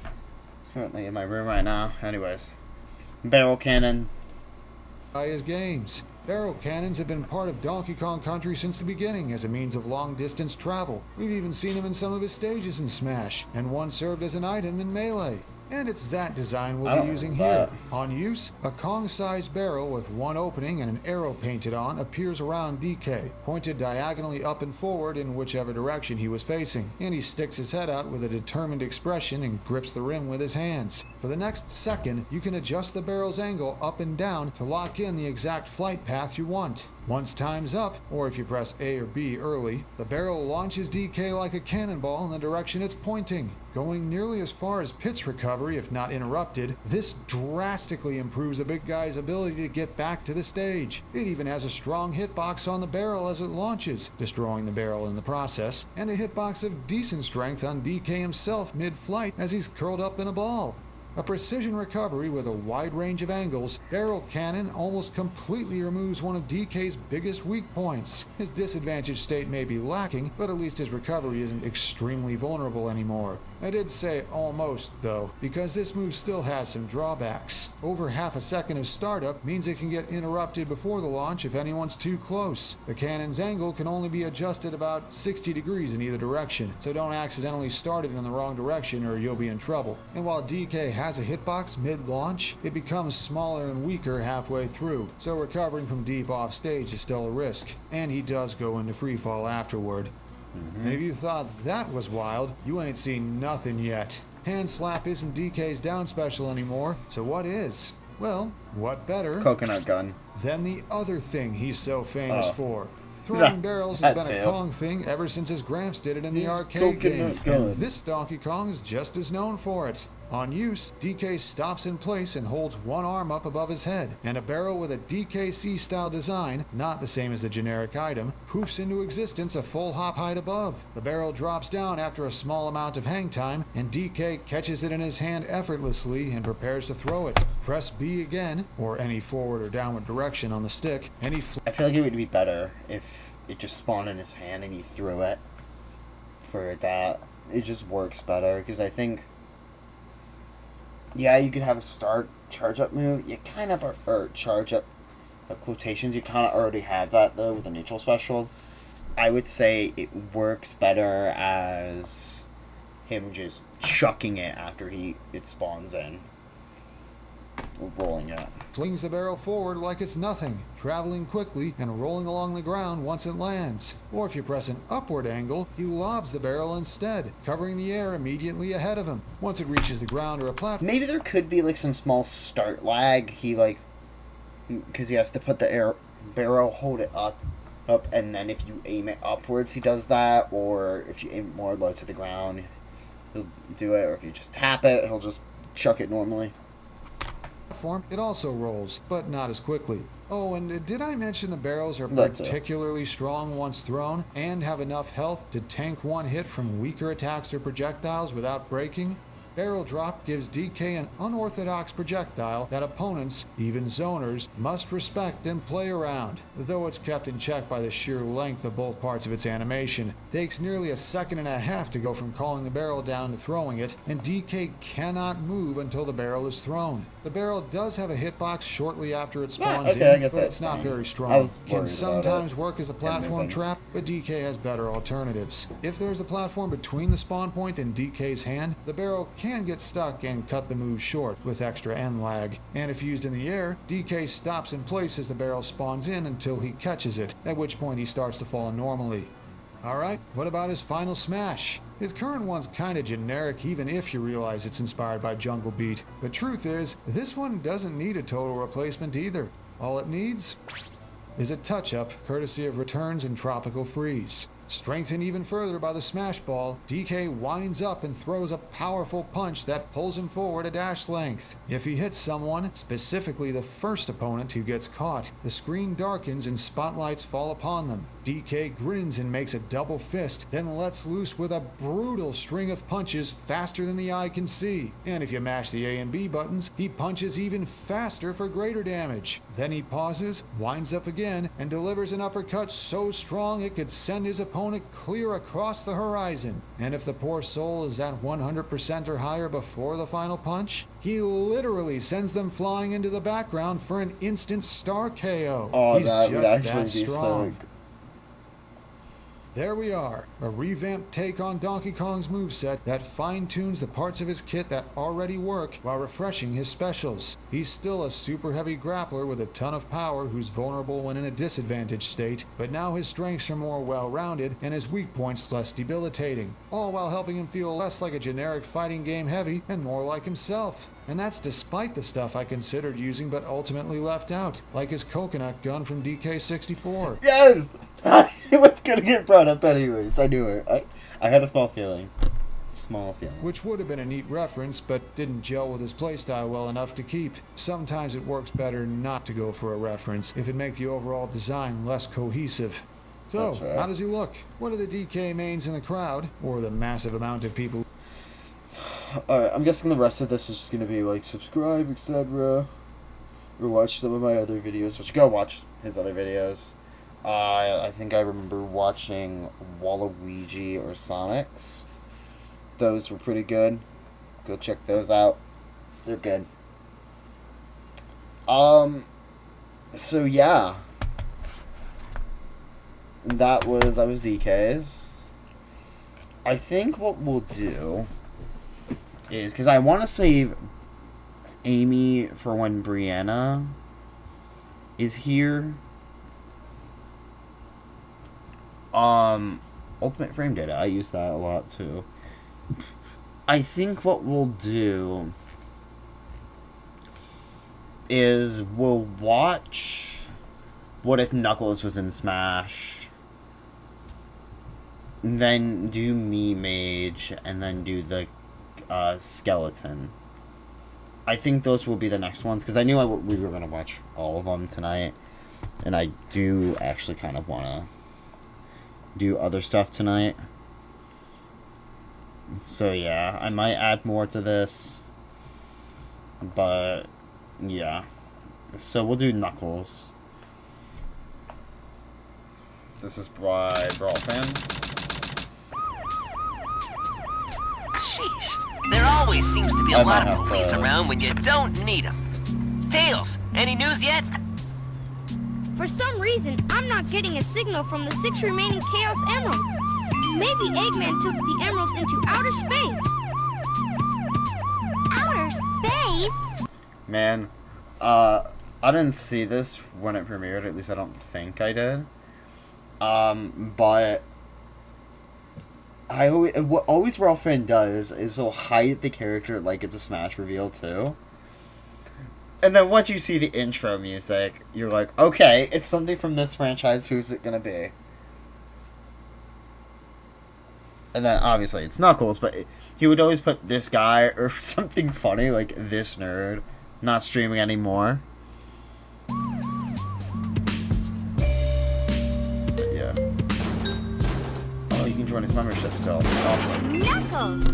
He's currently in my room right now. Anyways. Barrel cannon. By his games. Barrel cannons have been part of Donkey Kong Country since the beginning as a means of long-distance travel. We've even seen him in some of his stages in Smash, and one served as an item in Melee. And it's that design we'll be using here. On use, a Kong-sized barrel with one opening and an arrow painted on appears around DK, pointed diagonally up and forward in whichever direction he was facing. And he sticks his head out with a determined expression and grips the rim with his hands. For the next second, you can adjust the barrel's angle up and down to lock in the exact flight path you want. Once time's up, or if you press A or B early, the barrel launches DK like a cannonball in the direction it's pointing. Going nearly as far as Pit's recovery if not interrupted, this drastically improves the big guy's ability to get back to the stage. It even has a strong hitbox on the barrel as it launches, destroying the barrel in the process, and a hitbox of decent strength on DK himself mid-flight as he's curled up in a ball. A precision recovery with a wide range of angles, Barrel Cannon almost completely removes one of DK's biggest weak points. His disadvantaged state may be lacking, but at least his recovery isn't extremely vulnerable anymore. I did say almost, though, because this move still has some drawbacks. Over half a second of startup means it can get interrupted before the launch if anyone's too close. The cannon's angle can only be adjusted about 60 degrees in either direction, so don't accidentally start it in the wrong direction or you'll be in trouble. And while DK has a hitbox mid-launch, it becomes smaller and weaker halfway through, so recovering from deep off stage is still a risk. And he does go into freefall afterward. And if you thought that was wild, you ain't seen nothing yet. Hand Slap isn't DK's down special anymore, so what is? Well, what better Coconut gun. than the other thing he's so famous for? Throwing barrels has been a Kong thing ever since his Gramps did it in the arcade game, and this Donkey Kong is just as known for it. On use, DK stops in place and holds one arm up above his head, and a barrel with a DKC-style design, not the same as the generic item, poofs into existence a full hop height above. The barrel drops down after a small amount of hang time, and DK catches it in his hand effortlessly and prepares to throw it. Press B again, or any forward or downward direction on the stick, and I feel like it would be better if it just spawned in his hand and he threw it. For that, it just works better, because I think... Yeah, you could have a start charge up move. You kind of or charge up of quotations. You kind of already have that though with a neutral special. I would say it works better as him just chucking it after it spawns in. Or rolling it. Flings the barrel forward like it's nothing, traveling quickly and rolling along the ground once it lands. Or if you press an upward angle, he lobs the barrel instead, covering the air immediately ahead of him. Once it reaches the ground or a platform... Maybe there could be like some small start lag. Because he has to put the barrel, hold it up, and then if you aim it upwards, he does that. Or if you aim it more low to the ground, he'll do it. Or if you just tap it, he'll just chuck it normally. It also rolls, but not as quickly. Oh, and did I mention the barrels are particularly strong once thrown and have enough health to tank one hit from weaker attacks or projectiles without breaking? Barrel Drop gives DK an unorthodox projectile that opponents, even zoners, must respect and play around, though it's kept in check by the sheer length of both parts of its animation. It takes nearly a second and a half to go from calling the barrel down to throwing it, and DK cannot move until the barrel is thrown. The barrel does have a hitbox shortly after it spawns in, but it's not very strong. Can sometimes work as a platform trap, but DK has better alternatives. If there's a platform between the spawn point and DK's hand, the barrel can get stuck and cut the move short with extra end lag. And if used in the air, DK stops in place as the barrel spawns in until he catches it, at which point he starts to fall normally. Alright, what about his final smash? His current one's kinda generic even if you realize it's inspired by Jungle Beat. But truth is, this one doesn't need a total replacement either. All it needs is a touch-up courtesy of Returns and Tropical Freeze. Strengthened even further by the smash ball, DK winds up and throws a powerful punch that pulls him forward a dash length. If he hits someone, specifically the first opponent who gets caught, the screen darkens and spotlights fall upon them. DK grins and makes a double fist, then lets loose with a brutal string of punches faster than the eye can see. And if you mash the A and B buttons, he punches even faster for greater damage. Then he pauses, winds up again, and delivers an uppercut so strong it could send his opponent clear across the horizon. And if the poor soul is at 100% or higher before the final punch, he literally sends them flying into the background for an instant star KO. Oh, He's that would just actually that be strong. so... There we are, a revamped take on Donkey Kong's moveset that fine-tunes the parts of his kit that already work while refreshing his specials. He's still a super heavy grappler with a ton of power who's vulnerable when in a disadvantaged state, but now his strengths are more well-rounded and his weak points less debilitating, all while helping him feel less like a generic fighting game heavy and more like himself. And that's despite the stuff I considered using but ultimately left out, like his coconut gun from DK64. Yes! It was gonna get brought up anyways. I knew it. I had a small feeling. Which would have been a neat reference, but didn't gel with his playstyle well enough to keep. Sometimes it works better not to go for a reference if it makes the overall design less cohesive. So, how does he look? What are the DK mains in the crowd, or the massive amount of people Alright, I'm guessing the rest of this is just gonna be like subscribe, etc. Or watch some of my other videos, which go watch his other videos. I think I remember watching Waluigi or Sonic's. Those were pretty good. Go check those out. They're good. So yeah. That was DK's. I think what we'll do is, because I want to save Amy for when Brianna is here. Ultimate Frame Data, I use that a lot too. I think what we'll do is we'll watch What If Knuckles Was in Smash, then do Me Mage, and then do the Skeleton. I think those will be the next ones, because I knew we were going to watch all of them tonight, and I do actually kind of want to do other stuff tonight. So yeah, I might add more to this, but yeah. So we'll do Knuckles. This is by Brawl Fan. Sheesh, there always seems to be a lot of police around when you don't need them. Tails, any news yet? For some reason, I'm not getting a signal from the 6 remaining Chaos Emeralds. Maybe Eggman took the emeralds into outer space. Outer space? Man, I didn't see this when it premiered. At least I don't think I did. But what always Ralph Fan does is he'll hide the character like it's a Smash reveal too. And then once you see the intro music, you're like, okay, it's something from this franchise. Who's it gonna be? And then obviously it's Knuckles, but he would always put this guy or something funny like this nerd, not streaming anymore. Yeah. Oh, you can join his membership still. Awesome. Knuckles!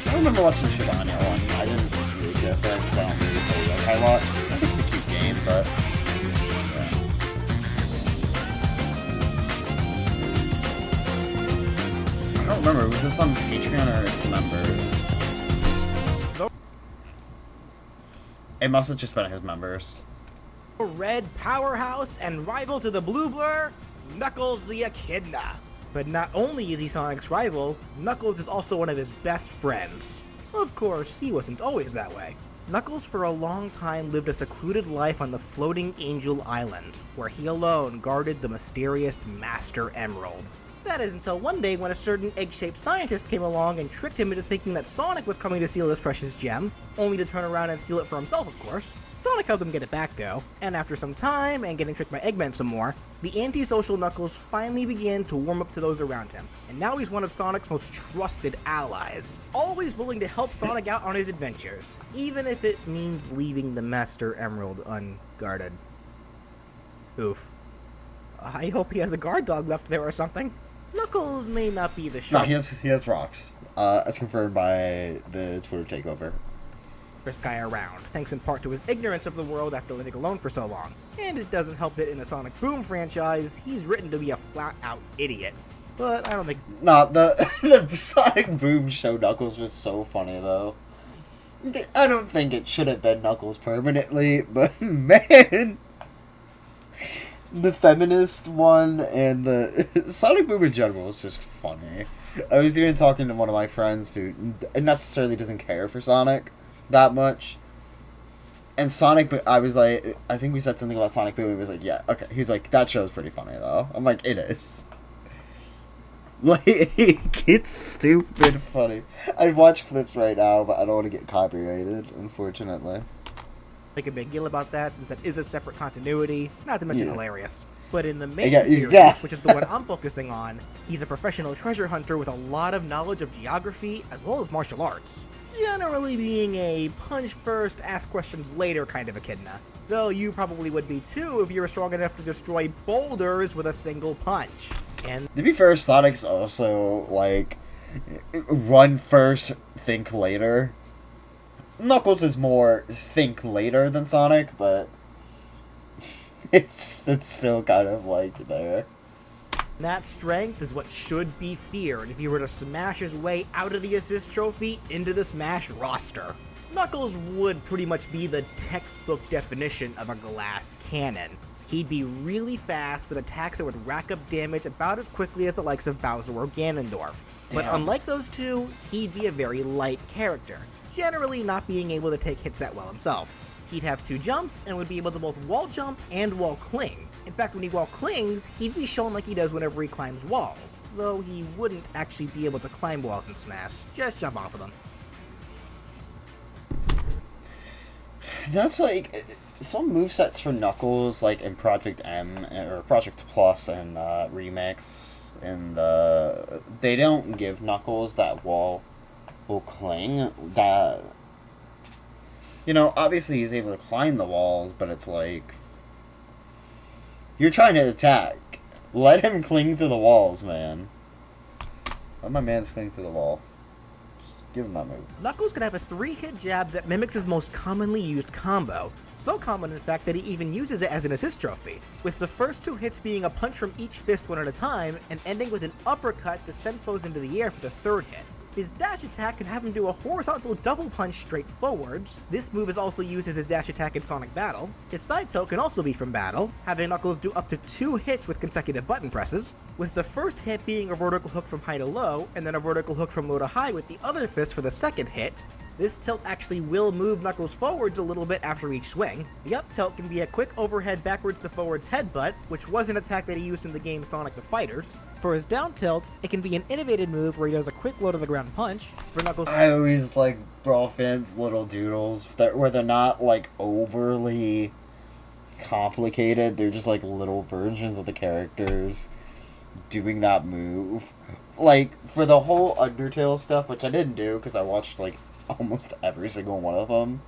I remember watching Shibanya one. I didn't really care for it because I don't really play Yokai a lot. I think it's a cute game, but yeah. I don't remember. Was this on Patreon or its members? Nope. It must have just been his members. Red powerhouse and rival to the Blue Blur, Knuckles the Echidna. But not only is he Sonic's rival, Knuckles is also one of his best friends. Of course, he wasn't always that way. Knuckles for a long time lived a secluded life on the floating Angel Island, where he alone guarded the mysterious Master Emerald. That is until one day when a certain egg-shaped scientist came along and tricked him into thinking that Sonic was coming to steal this precious gem, only to turn around and steal it for himself, of course. Sonic helped him get it back though, and after some time and getting tricked by Eggman some more, the antisocial Knuckles finally began to warm up to those around him, and now he's one of Sonic's most trusted allies, always willing to help Sonic out on his adventures, even if it means leaving the Master Emerald unguarded. Oof. I hope he has a guard dog left there or something. Knuckles may not be the sharp. No, he has rocks. As confirmed by the Twitter takeover. Guy around, thanks in part to his ignorance of the world after living alone for so long. And it doesn't help that in the Sonic Boom franchise, he's written to be a flat-out idiot. But I don't think... Nah, the Sonic Boom show Knuckles was so funny, though. I don't think it should have been Knuckles permanently, but man... The feminist one and the Sonic Boom in general is just funny. I was even talking to one of my friends who necessarily doesn't care for Sonic that much. And Sonic, I was like, I think we said something about Sonic Boom. He was like, yeah, okay. He's like, that show's pretty funny though. I'm like, it is. Like, it's stupid funny. I'd watch clips right now, but I don't want to get copyrighted, unfortunately. Make a big deal about that since that is a separate continuity, not to mention hilarious. But in the main series, which is the one I'm focusing on, he's a professional treasure hunter with a lot of knowledge of geography as well as martial arts. generally being a punch first, ask questions later kind of echidna. Though you probably would be too if you were strong enough to destroy boulders with a single punch. And to be fair, Sonic's also, like, run first, think later. Knuckles is more think later than Sonic, but it's still kind of, like, there. that strength is what should be feared if you were to smash his way out of the assist trophy into the Smash roster. Knuckles would pretty much be the textbook definition of a glass cannon. He'd be really fast with attacks that would rack up damage about as quickly as the likes of Bowser or Ganondorf. But unlike those two, he'd be a very light character, generally not being able to take hits that well himself. He'd have 2 jumps and would be able to both wall jump and wall cling. In fact, when he wall clings, he'd be shown like he does whenever he climbs walls, though he wouldn't actually be able to climb walls in Smash, just jump off of them. That's like some movesets for Knuckles, like in Project M or Project Plus and Remix, and they don't give Knuckles that wall cling. That, you know, obviously he's able to climb the walls, but it's like you're trying to attack. Let him cling to the walls, man. Let my man cling to the wall. Give him that move. Knuckles can have a 3-hit jab that mimics his most commonly used combo. So common, in fact, that he even uses it as an assist trophy, with the first 2 hits being a punch from each fist one at a time, and ending with an uppercut to send foes into the air for the 3rd hit. His dash attack can have him do a horizontal double punch straight forwards. This move is also used as his dash attack in Sonic Battle. His side tilt can also be from Battle, having Knuckles do up to 2 hits with consecutive button presses, with the first hit being a vertical hook from high to low, and then a vertical hook from low to high with the other fist for the 2nd hit. This tilt actually will move Knuckles forwards a little bit after each swing. The up tilt can be a quick overhead backwards to forwards headbutt, which was an attack that he used in the game Sonic the Fighters. For his down tilt, it can be an innovative move where he does a quick low to the ground punch. For Knuckles, I always like Brawl fans' little doodles where they're not like overly complicated. They're just like little versions of the characters doing that move. Like for the whole Undertale stuff, which I didn't do because I watched like almost every single one of them.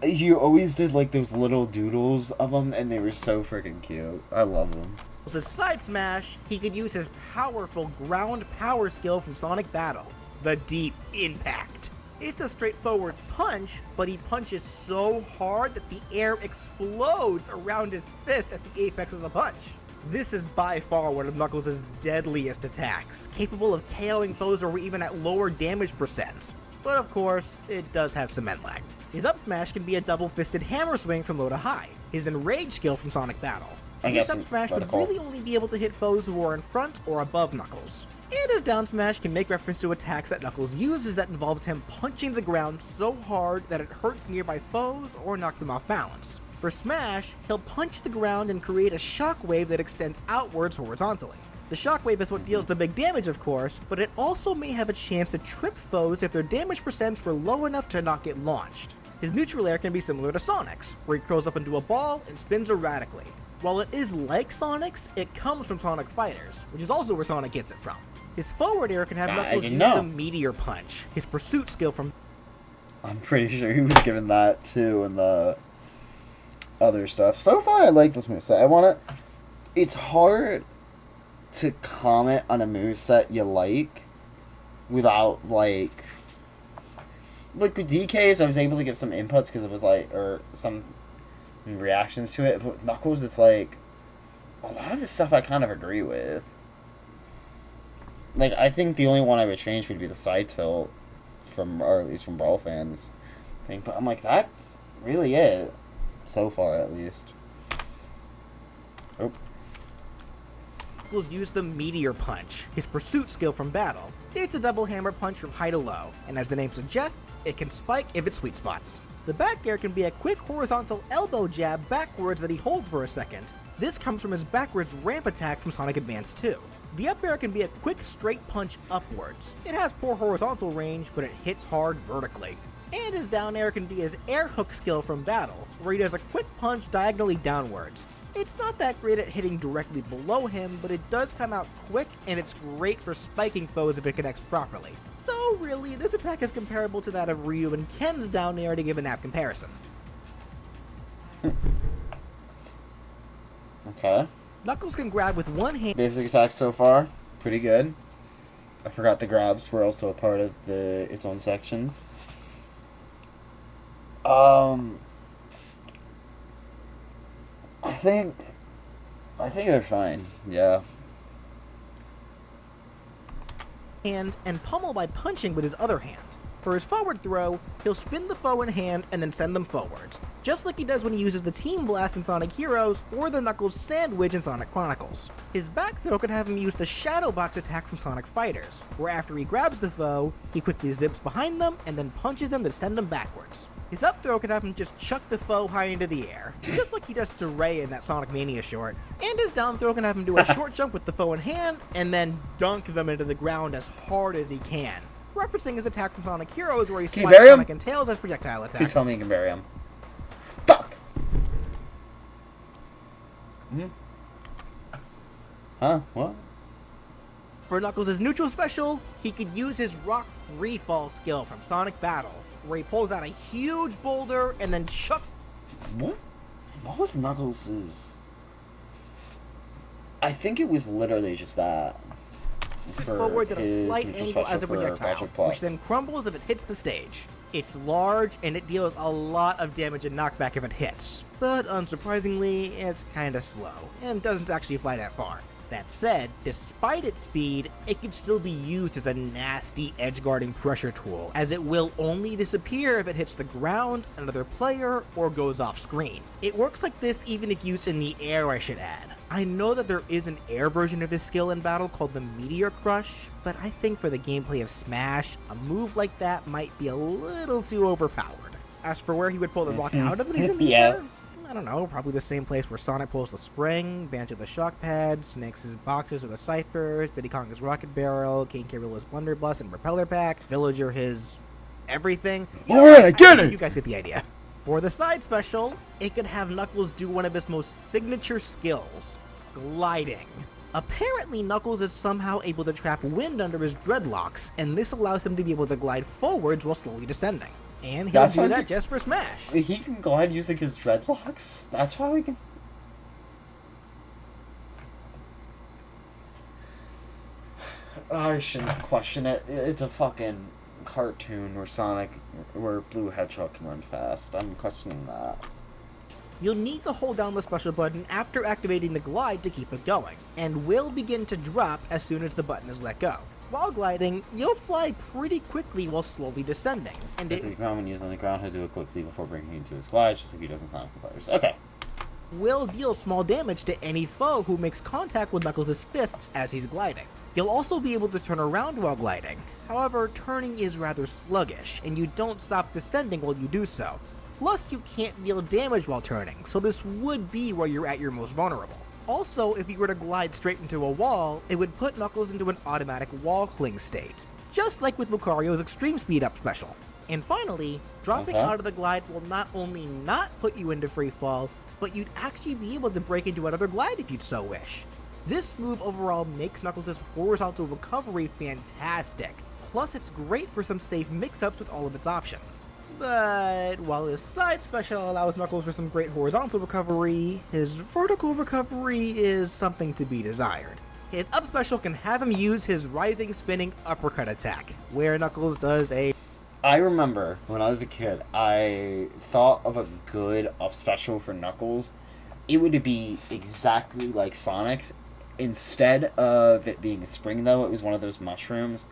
You always did like those little doodles of them, and they were so freaking cute. I love them. With his side smash, he could use his powerful ground power skill from Sonic Battle, the Deep Impact. It's a straightforward punch, but he punches so hard that the air explodes around his fist at the apex of the punch. This is by far one of Knuckles' deadliest attacks, capable of KOing foes or even at lower damage percents. But of course, it does have some end lag. His up smash can be a double-fisted hammer swing from low to high, his Enrage skill from Sonic Battle. His up smash would really only be able to hit foes who are in front or above Knuckles. And his down smash can make reference to attacks that Knuckles uses that involves him punching the ground so hard that it hurts nearby foes or knocks them off balance. For Smash, he'll punch the ground and create a shockwave that extends outwards horizontally. The shockwave is what deals the big damage, of course, but it also may have a chance to trip foes if their damage percents were low enough to not get launched. His neutral air can be similar to Sonic's, where he curls up into a ball and spins erratically. While it is like Sonic's, it comes from Sonic Fighters, which is also where Sonic gets it from. His forward air can have Knuckles use the Meteor Punch, his pursuit skill from... I'm pretty sure he was given that too in the other stuff. So far, I like this moveset. I want to... It's hard to comment on a moveset you like without, like with DKs, I was able to give some inputs because it was like, or some reactions to it. But with Knuckles, it's like, a lot of this stuff I kind of agree with. Like, I think the only one I would change would be the side tilt or at least from Brawl fans, I think. But I'm like, that's really it. So far, at least. Oh. Knuckles use the Meteor Punch, his pursuit skill from Battle. It's a double hammer punch from high to low, and as the name suggests, it can spike if it sweet spots. The back air can be a quick horizontal elbow jab backwards that he holds for a second. This comes from his backwards ramp attack from Sonic Advance 2. The up air can be a quick straight punch upwards. It has poor horizontal range, but it hits hard vertically. And his down air can be his air hook skill from Battle, where he does a quick punch diagonally downwards. It's not that great at hitting directly below him, but it does come out quick, and it's great for spiking foes if it connects properly. So really, this attack is comparable to that of Ryu and Ken's down air to give an apt comparison. Okay. Knuckles can grab with one hand. Basic attacks so far, pretty good. I forgot the grabs were also a part of its own sections. I think they're fine. Yeah. And pummel by punching with his other hand. For his forward throw, he'll spin the foe in hand and then send them forwards, just like he does when he uses the Team Blast in Sonic Heroes or the Knuckles Sandwich in Sonic Chronicles. His back throw can have him use the Shadow Box attack from Sonic Fighters, where after he grabs the foe, he quickly zips behind them and then punches them to send them backwards. His up throw can have him just chuck the foe high into the air, just like he does to Ray in that Sonic Mania short. And his down throw can have him do a short jump with the foe in hand, and then dunk them into the ground as hard as he can, referencing his attack from Sonic Heroes where he swipes Sonic and Tails as projectile attacks. Please tell me you can bury him. Fuck! Huh? What? For Knuckles' neutral special, he could use his Rock Free Fall skill from Sonic Battle, where he pulls out a huge boulder and then What was Knuckles'? I think it was literally just that. Forwards at a slight angle as a projectile, which then crumbles if it hits the stage. It's large, and it deals a lot of damage and knockback if it hits, but unsurprisingly, it's kinda slow, and doesn't actually fly that far. That said, despite its speed, it can still be used as a nasty edge-guarding pressure tool, as it will only disappear if it hits the ground, another player, or goes off-screen. It works like this even if used in the air, I should add. I know that there is an air version of this skill in battle called the Meteor Crush, but I think for the gameplay of Smash, a move like that might be a little too overpowered. As for where he would pull the rock out of when he's in the air, I don't know, probably the same place where Sonic pulls the spring, Banjo the shock pad, Snake's his boxers or the ciphers, Diddy Kong his rocket barrel, King K. Rool's blunderbuss and propeller pack, Villager his everything. Alright, I get it! You guys get the idea. For the side special, it could have Knuckles do one of his most signature skills, gliding. Apparently, Knuckles is somehow able to trap wind under his dreadlocks, and this allows him to be able to glide forwards while slowly descending. And he'll do that just for Smash. He can glide using his dreadlocks? That's how he can... I shouldn't question it. It's a fucking cartoon where Blue Hedgehog can run fast. I'm questioning that. You'll need to hold down the special button after activating the glide to keep it going, and will begin to drop as soon as the button is let go. While gliding, you'll fly pretty quickly while slowly descending, and If the ground when used on the ground, he'll do it quickly before bringing it to his glide, just like he does in Sonic Fighters. Okay. Will deal small damage to any foe who makes contact with Knuckles' fists as he's gliding. You'll also be able to turn around while gliding. However, turning is rather sluggish, and you don't stop descending while you do so. Plus, you can't deal damage while turning, so this would be where you're at your most vulnerable. Also, if you were to glide straight into a wall, it would put Knuckles into an automatic wall cling state, just like with Lucario's Extreme Speed Up special. And finally, dropping out of the glide will not only not put you into free fall, but you'd actually be able to break into another glide if you'd so wish. This move overall makes Knuckles' horizontal recovery fantastic, plus it's great for some safe mix-ups with all of its options. But while his side special allows Knuckles for some great horizontal recovery, his vertical recovery is something to be desired. His up special can have him use his rising spinning uppercut attack, where Knuckles does a... I remember when I was a kid, I thought of a good up special for Knuckles. It would be exactly like Sonic's. Instead of it being a spring, though, it was one of those mushrooms.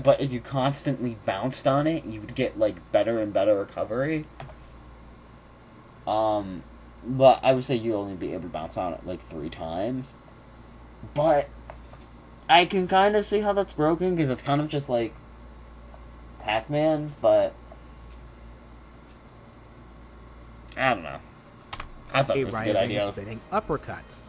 But if you constantly bounced on it, you would get, like, better and better recovery. But I would say you'd only be able to bounce on it, like, 3 times. But I can kind of see how that's broken, because it's kind of just, like, Pac-Man's, but... I don't know. I thought it was a good idea. Spinning uppercut.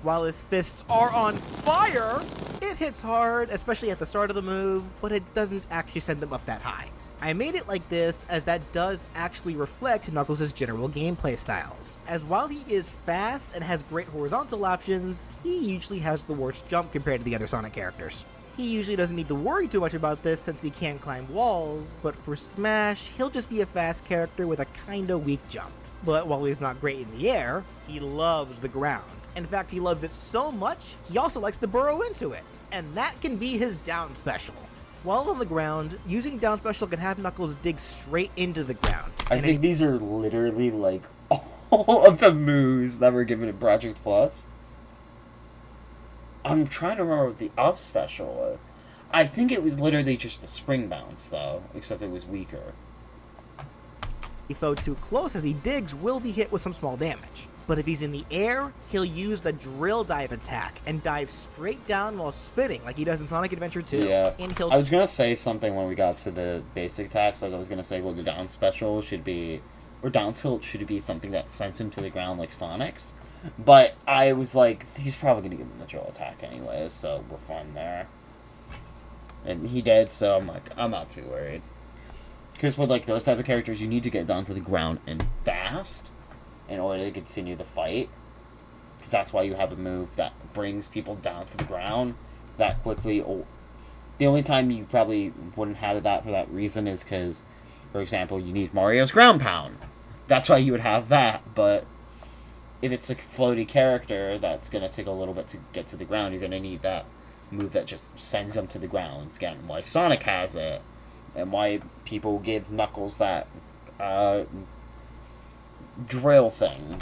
While his fists are on fire, it hits hard, especially at the start of the move, but it doesn't actually send him up that high. I made it like this as that does actually reflect Knuckles' general gameplay styles, as while he is fast and has great horizontal options, he usually has the worst jump compared to the other Sonic characters. He usually doesn't need to worry too much about this since he can't climb walls, but for Smash, he'll just be a fast character with a kinda weak jump. But while he's not great in the air, he loves the ground. In fact, he loves it so much, he also likes to burrow into it, and that can be his down special. While on the ground, using down special can have Knuckles dig straight into the ground. I think these are literally like all of the moves that were given in Project Plus. I'm trying to remember what the up special was. I think it was literally just the spring bounce though, except it was weaker. If foe too close as he digs will be hit with some small damage. But if he's in the air, he'll use the drill dive attack and dive straight down while spinning like he does in Sonic Adventure 2. Yeah, and I was going to say something when we got to the basic attacks, like I was going to say, well, the down special should be, or down tilt should be something that sends him to the ground like Sonic's. But I was like, he's probably going to give him the drill attack anyways, so we're fine there. And he did, so I'm like, I'm not too worried. Because with like those type of characters, you need to get down to the ground and fast in order to continue the fight, because that's why you have a move that brings people down to the ground that quickly. The only time you probably wouldn't have that for that reason is because, for example, you need Mario's ground pound. That's why you would have that, but if it's a floaty character that's going to take a little bit to get to the ground, you're going to need that move that just sends them to the ground. Again, why Sonic has it, and why people give Knuckles that drill thing.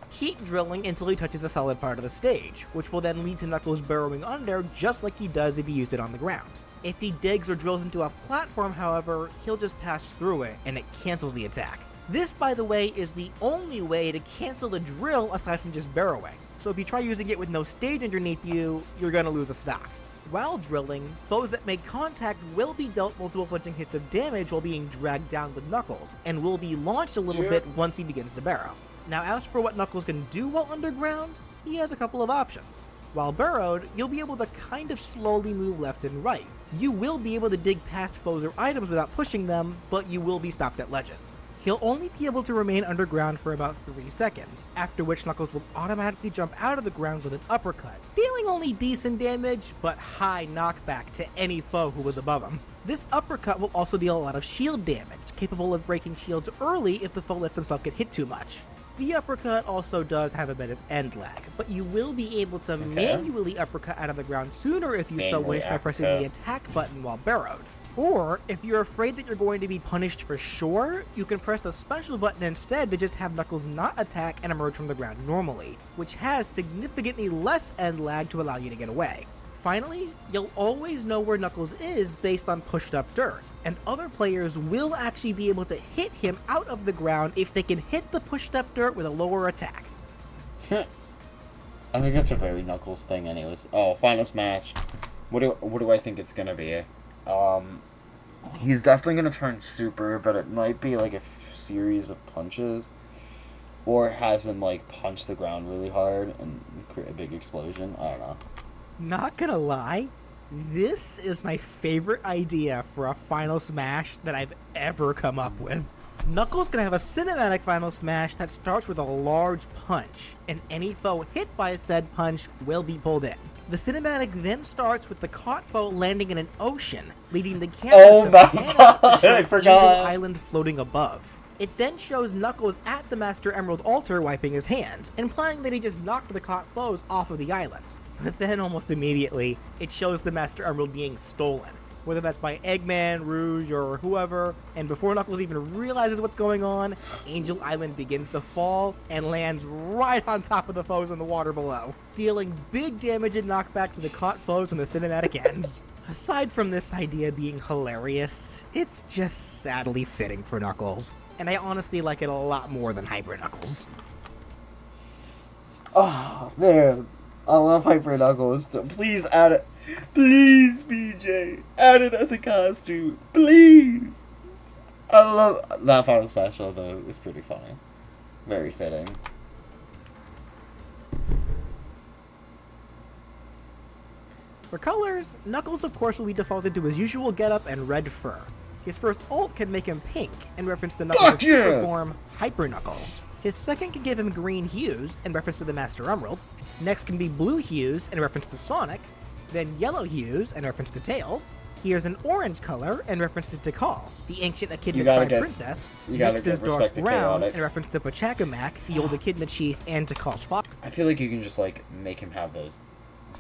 Keep drilling until he touches a solid part of the stage, which will then lead to Knuckles burrowing under just like he does if he used it on the ground. If he digs or drills into a platform, however, he'll just pass through it and it cancels the attack. This, by the way, is the only way to cancel the drill aside from just burrowing. So if you try using it with no stage underneath you, you're gonna lose a stock. While drilling, foes that make contact will be dealt multiple flinching hits of damage while being dragged down with Knuckles, and will be launched a little bit once he begins to burrow. Now as for what Knuckles can do while underground, he has a couple of options. While burrowed, you'll be able to kind of slowly move left and right. You will be able to dig past foes or items without pushing them, but you will be stopped at ledges. He'll only be able to remain underground for about 3 seconds, after which Knuckles will automatically jump out of the ground with an uppercut, dealing only decent damage, but high knockback to any foe who was above him. This uppercut will also deal a lot of shield damage, capable of breaking shields early if the foe lets himself get hit too much. The uppercut also does have a bit of end lag, but you will be able to manually uppercut out of the ground sooner if you so wish by pressing the attack button while burrowed. Or, if you're afraid that you're going to be punished for sure, you can press the special button instead to just have Knuckles not attack and emerge from the ground normally, which has significantly less end lag to allow you to get away. Finally, you'll always know where Knuckles is based on pushed up dirt, and other players will actually be able to hit him out of the ground if they can hit the pushed up dirt with a lower attack. I think that's a very Knuckles thing anyways. Oh, Final Smash. What do I think it's gonna be? He's definitely gonna turn super, but it might be like a series of punches, or has him like punch the ground really hard and create a big explosion. I don't know. Not gonna lie, this is my favorite idea for a Final Smash that I've ever come up with. Knuckles can have a cinematic Final Smash that starts with a large punch, and any foe hit by said punch will be pulled in. The cinematic then starts with the caught foe landing in an ocean, leading the camera to pan out to show Angel Island floating above. It then shows Knuckles at the Master Emerald altar wiping his hands, implying that he just knocked the caught foes off of the island. But then almost immediately, it shows the Master Emerald being stolen, whether that's by Eggman, Rouge, or whoever, and before Knuckles even realizes what's going on, Angel Island begins to fall and lands right on top of the foes in the water below, dealing big damage and knockback to the caught foes when the cinematic ends. Aside from this idea being hilarious, it's just sadly fitting for Knuckles, and I honestly like it a lot more than Hyper Knuckles. Oh, man. I love Hyper Knuckles. Please add it. Please, BJ. Add it as a costume. Please. I love that Final Special, though. It was pretty funny. Very fitting. For colors, Knuckles of course will be defaulted to his usual getup and red fur. His first ult can make him pink, in reference to Knuckles' super form, Hyper Knuckles. His second can give him green hues, in reference to the Master Emerald. Next can be blue hues, in reference to Sonic. Then yellow hues, in reference to Tails. Here's an orange color, in reference to Tikal, the ancient Echidna tribe princess. Next is dark brown, in reference to Pachacamac, the old Echidna chief, and Tikal's father. I feel like you can just, like, make him have those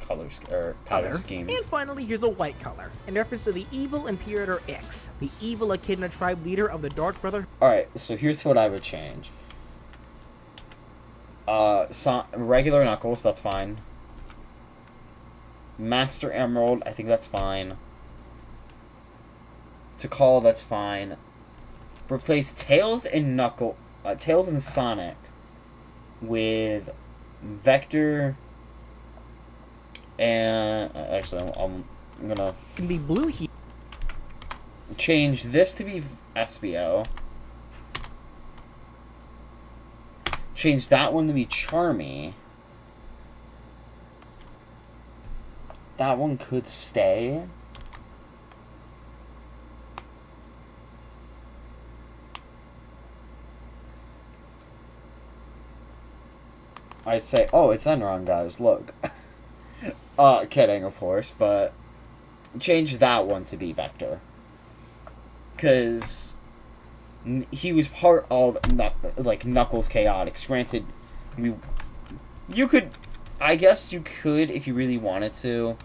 colors, or pattern schemes. And finally, here's a white color, in reference to the evil Imperator Ix, the evil Echidna tribe leader of the Dark Brother. Alright, so here's what I would change. Regular Knuckles, that's fine. Master Emerald, I think that's fine. Tikal, that's fine. Replace Tails and Tails and Sonic with Vector and actually I'm gonna can be blue here. Change this to be SBO. Change that one to be Charmy. That one could stay. I'd say, oh, it's Enron, guys, look. Kidding, of course, but change that one to be Vector. Because he was part of, like, Knuckles Chaotix. Granted, you could, I guess you could, if you really wanted to,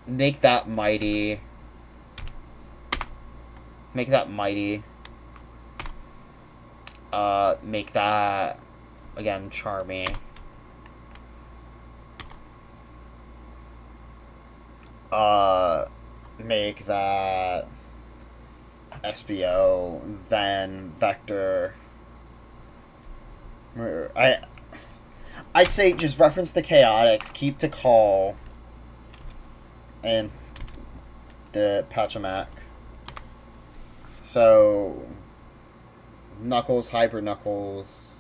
make that Mighty. Make that Mighty. Make that, again, Charmy. Make that SBO, then Vector. I'd say just reference the Chaotix, keep Tikal, and the Pachacamac. So Knuckles, Hyper Knuckles,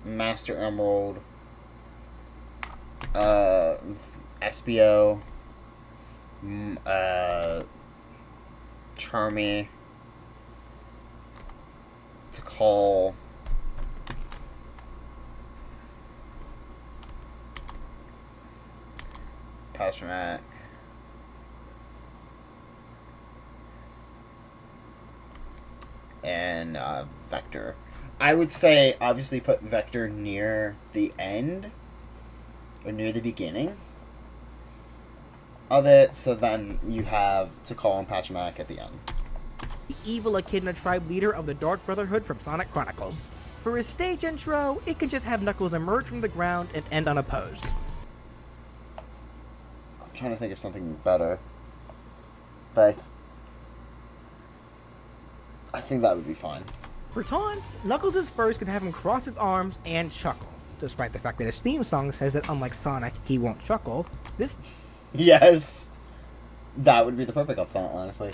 Master Emerald, SBO, Charmy, Tikal, Pachacamac, and Vector. I would say obviously put Vector near the end or near the beginning of it, so then you have Tikal and Pachacamac at the end. The evil Echidna tribe leader of the Dark Brotherhood from Sonic Chronicles. For his stage intro, it can just have Knuckles emerge from the ground and end on a pose. I'm trying to think of something better, but I think that would be fine. For taunts, Knuckles' first can have him cross his arms and chuckle. Despite the fact that his theme song says that unlike Sonic, he won't chuckle, this Yes! That would be the perfect taunt, honestly.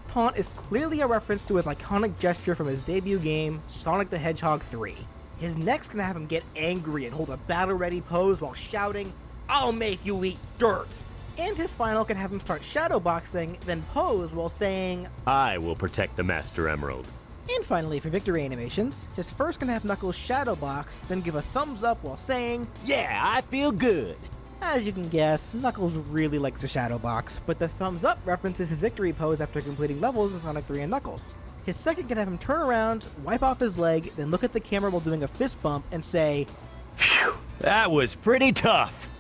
taunt is clearly a reference to his iconic gesture from his debut game, Sonic the Hedgehog 3. His next can have him get angry and hold a battle-ready pose while shouting, "I'll make you eat dirt!" And his final can have him start shadowboxing, then pose while saying, I will protect the Master Emerald. And finally, for victory animations, his first can have Knuckles shadowbox, then give a thumbs up while saying, Yeah, I feel good. As you can guess, Knuckles really likes to shadowbox, but the thumbs up references his victory pose after completing levels in Sonic 3 and Knuckles. His second can have him turn around, wipe off his leg, then look at the camera while doing a fist bump and say, Phew, that was pretty tough.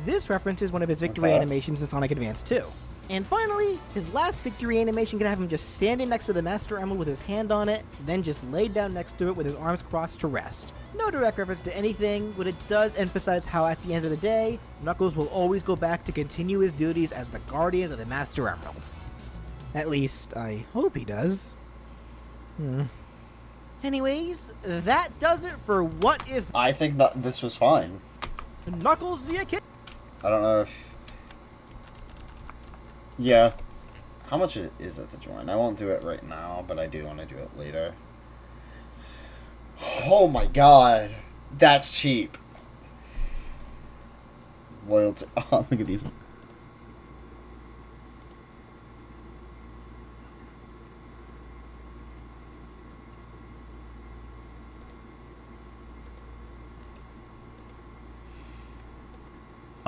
This references one of his victory animations in Sonic Advance 2. And finally, his last victory animation can have him just standing next to the Master Emerald with his hand on it, then just laid down next to it with his arms crossed to rest. No direct reference to anything, but it does emphasize how at the end of the day, Knuckles will always go back to continue his duties as the guardian of the Master Emerald. At least, I hope he does. Anyways, that does it for What If I think that this was fine. Knuckles the Echidna. I don't know if... Yeah. How much is it to join? I won't do it right now, but I do want to do it later. Oh my god. That's cheap. Loyalty. Oh, look at these.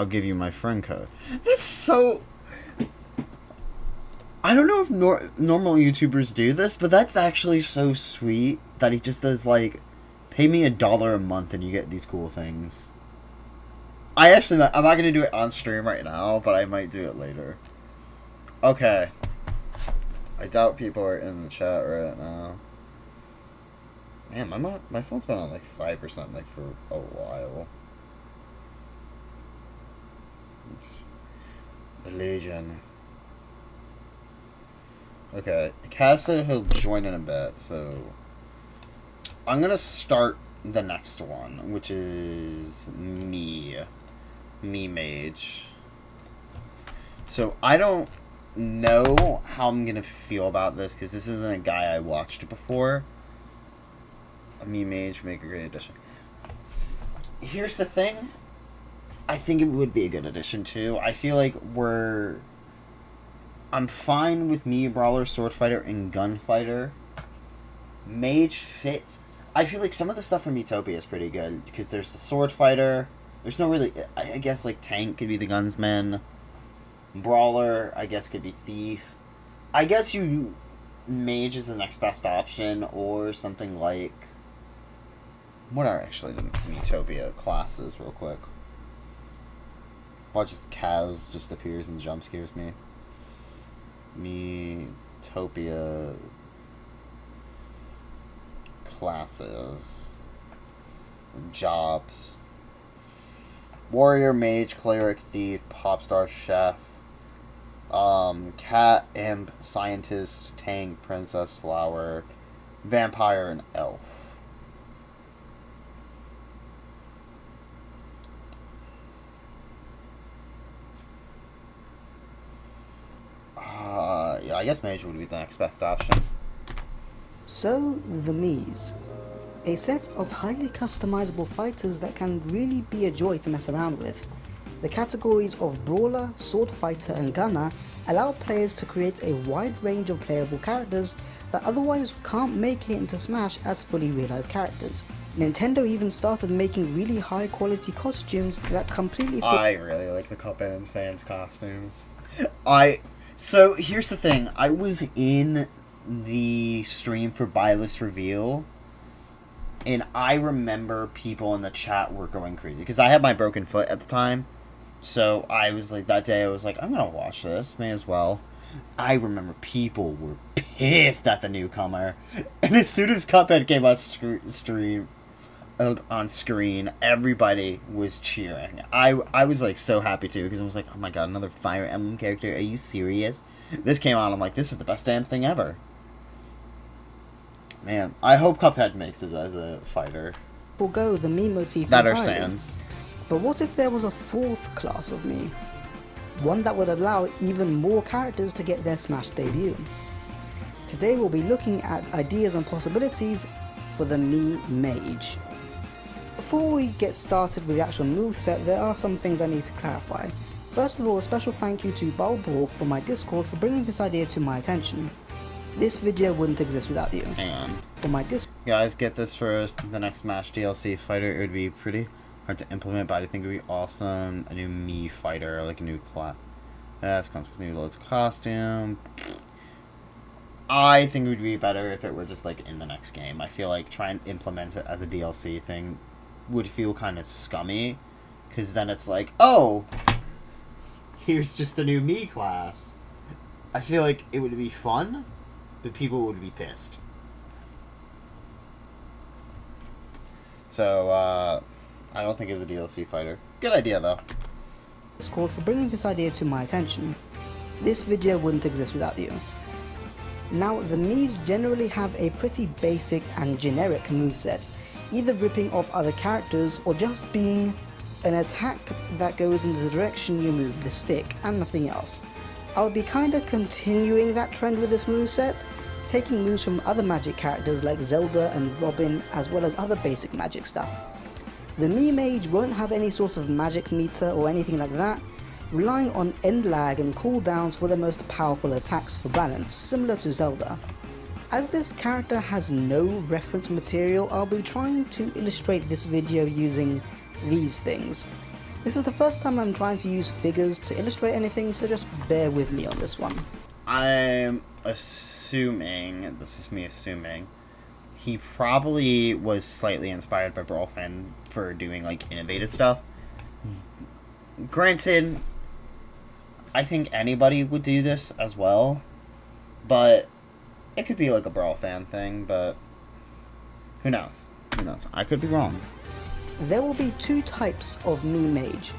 I'll give you my friend code. That's so... I don't know if normal YouTubers do this, but that's actually so sweet that he just does, like, pay me $1 a month and you get these cool things. I'm not going to do it on stream right now, but I might do it later. Okay. I doubt people are in the chat right now. Man, my phone's been on, like, 5%, like, for a while. The Legion. Okay, Kaz said he'll join in a bit, so I'm gonna start the next one, which is me mage. So I don't know how I'm gonna feel about this because this isn't a guy I watched before. Me mage, make a great addition. Here's the thing. I think it would be a good addition too. I feel like I'm fine with me, Brawler, Sword Fighter, and Gunfighter. Mage fits. I feel like some of the stuff from Utopia is pretty good, because there's the Sword Fighter. There's no really... I guess, like, Tank could be the Gunsman. Brawler, I guess, could be Thief. I guess Mage is the next best option, or something like... What are actually the Utopia classes, real quick? Watch just Kaz just appears and jump scares me. Metopia classes, jobs: warrior, mage, cleric, thief, popstar, chef, cat, imp, scientist, tank, princess, flower, vampire, and elf. Yeah, I guess mage would be the next best option. So, the Miis. A set of highly customizable fighters that can really be a joy to mess around with. The categories of Brawler, Sword Fighter, and Gunner allow players to create a wide range of playable characters that otherwise can't make it into Smash as fully realized characters. Nintendo even started making really high quality costumes that completely fit. I really like the Cuphead and Sans costumes. So here's the thing, I was in the stream for Byless Reveal, and I remember people in the chat were going crazy, because I had my broken foot at the time, so I was like, that day I was like, I'm gonna watch this, may as well. I remember people were pissed at the newcomer, and as soon as Cuphead came on screen, everybody was cheering. I was like so happy too, because I was like, oh my god, another Fire Emblem character, are you serious? This came out, I'm like, this is the best damn thing ever. Man, I hope Cuphead makes it as a fighter. Forgo the Mii motif that entirely. Or Sans. But what if there was a fourth class of Mii? One that would allow even more characters to get their Smash debut. Today we'll be looking at ideas and possibilities for the Mii Mage. Before we get started with the actual moveset, there are some things I need to clarify. First of all, a special thank you to Balborg from my Discord for bringing this idea to my attention. This video wouldn't exist without you. Hang on. For my Discord. Guys, get this first. The next Smash DLC fighter, it would be pretty hard to implement, but I think it would be awesome. A new Mii fighter, like a new class. This comes with new loads of costume. I think it would be better if it were just like in the next game. I feel like trying to implement it as a DLC thing would feel kind of scummy, because then it's like, oh, here's just a new Mii class. I feel like it would be fun, but people would be pissed. So, I don't think it's a DLC fighter. Good idea, though. Discord for bringing this idea to my attention. This video wouldn't exist without you. Now, the Miis generally have a pretty basic and generic moveset, either ripping off other characters or just being an attack that goes in the direction you move the stick and nothing else. I'll be kinda continuing that trend with this moveset, taking moves from other magic characters like Zelda and Robin, as well as other basic magic stuff. The Mii Mage won't have any sort of magic meter or anything like that, relying on end lag and cooldowns for their most powerful attacks for balance, similar to Zelda. As this character has no reference material, I'll be trying to illustrate this video using these things. This is the first time I'm trying to use figures to illustrate anything, so just bear with me on this one. I'm assuming, this is me assuming, he probably was slightly inspired by Brawlfan for doing, like, innovative stuff. Granted, I think anybody would do this as well, but it could be, like, a Brawlfan thing, but who knows? Who knows? I could be wrong. There will be two types of Mii Mage,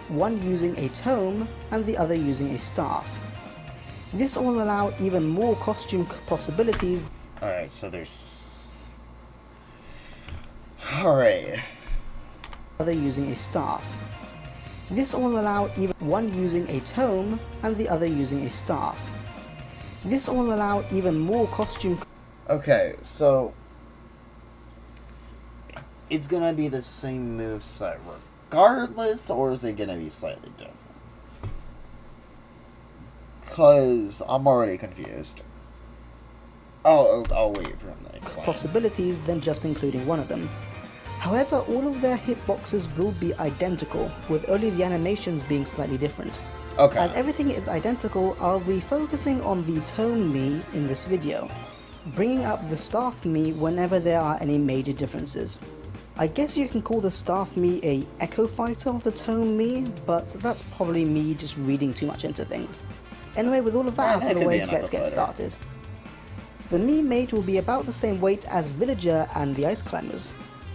one using a tome and the other using a staff. This will allow even more costume possibilities. Alright, so there's... Alright. Other using a staff. This will allow even one using a tome and the other using a staff. This will allow even more costume... Okay, so... It's gonna be the same moveset regardless, or is it gonna be slightly different? Because I'm already confused. I'll wait for him to explain. Possibilities than just including one of them. However, all of their hitboxes will be identical, with only the animations being slightly different. Okay. As everything is identical, I'll be focusing on the tome Mii in this video, bringing up the staff Mii whenever there are any major differences. I guess you can call the staff Mii a echo fighter of the tome Mii, but that's probably me just reading too much into things. Anyway, with all of that out of the way, let's get started. The Mii Mage will be about the same weight as Villager and the Ice Climbers.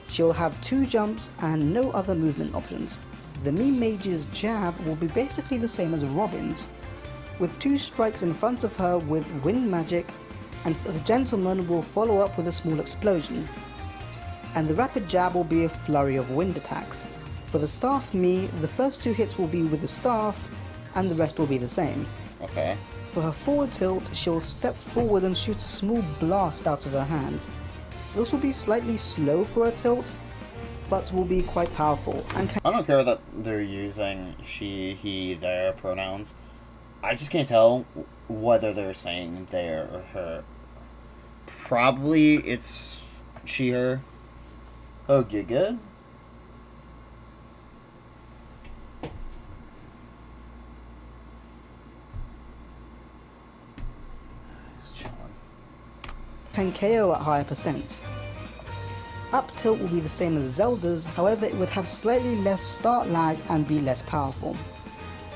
She'll have 2 jumps and no other movement options. The Mii Mage's jab will be basically the same as Robin's, with 2 strikes in front of her with wind magic, and the Gentleman will follow up with a small explosion. And the rapid jab will be a flurry of wind attacks. For the staff Mii, the first 2 hits will be with the staff, and the rest will be the same. Okay. For her forward tilt, she'll step forward and shoot a small blast out of her hand. This will be slightly slow for a tilt, but will be quite powerful. And I don't care that they're using she, he, their pronouns. I just can't tell whether they're saying their or her. Probably it's she, her. Oh, you good? Just chilling. can KO at higher percents. Up tilt will be the same as Zelda's, however it would have slightly less start lag and be less powerful.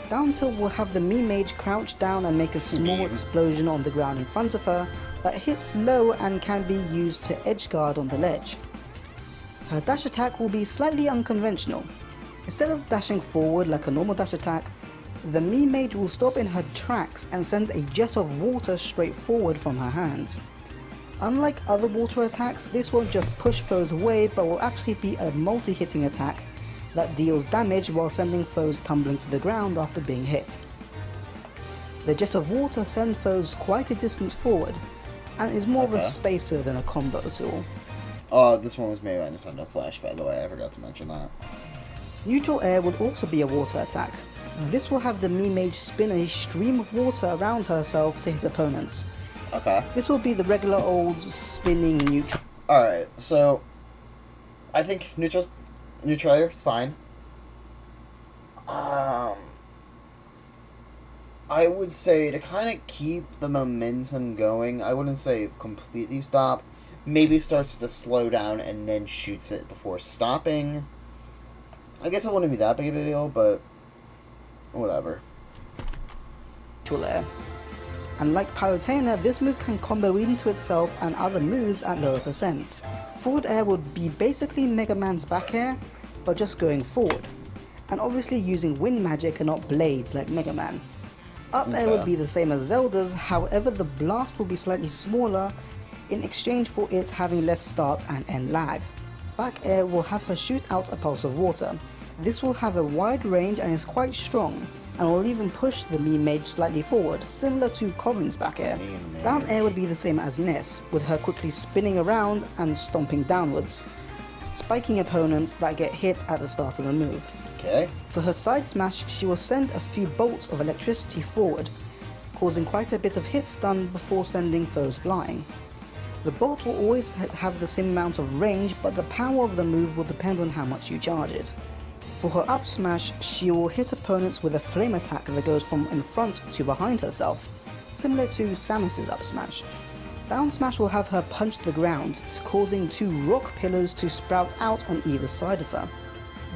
Down tilt will have the Mii Mage crouch down and make a small explosion on the ground in front of her that hits low and can be used to edgeguard on the ledge. Her dash attack will be slightly unconventional. Instead of dashing forward like a normal dash attack, the Mii Mage will stop in her tracks and send a jet of water straight forward from her hands. Unlike other water attacks, this won't just push foes away but will actually be a multi-hitting attack that deals damage while sending foes tumbling to the ground after being hit. The jet of water sends foes quite a distance forward and is more of a spacer than a combo tool. This one was made by Nintendo Flash, by the way, I forgot to mention that. Neutral air would also be a water attack. This will have the Mii Mage spin a stream of water around herself to hit opponents. Okay. This will be the regular old spinning neutral. Alright, so I think neutral air is fine. I would say to kind of keep the momentum going, I wouldn't say completely stop. Maybe starts to slow down and then shoots it before stopping. I guess it wouldn't be that big of a deal, but whatever. Neutral air. And like Palutena, this move can combo into itself and other moves at lower percents. Forward air would be basically Mega Man's back air, but just going forward. And obviously using wind magic and not blades like Mega Man. Up air would be the same as Zelda's, however the blast will be slightly smaller in exchange for it having less start and end lag. Back air will have her shoot out a pulse of water. This will have a wide range and is quite strong, and will even push the Mii Mage slightly forward, similar to Corin's back air. Down air would be the same as Ness, with her quickly spinning around and stomping downwards, spiking opponents that get hit at the start of the move. Okay. For her side smash, she will send a few bolts of electricity forward, causing quite a bit of hit stun before sending foes flying. The bolt will always have the same amount of range, but the power of the move will depend on how much you charge it. For her up smash, she will hit opponents with a flame attack that goes from in front to behind herself, similar to Samus's up smash. Down smash will have her punch the ground, causing 2 rock pillars to sprout out on either side of her.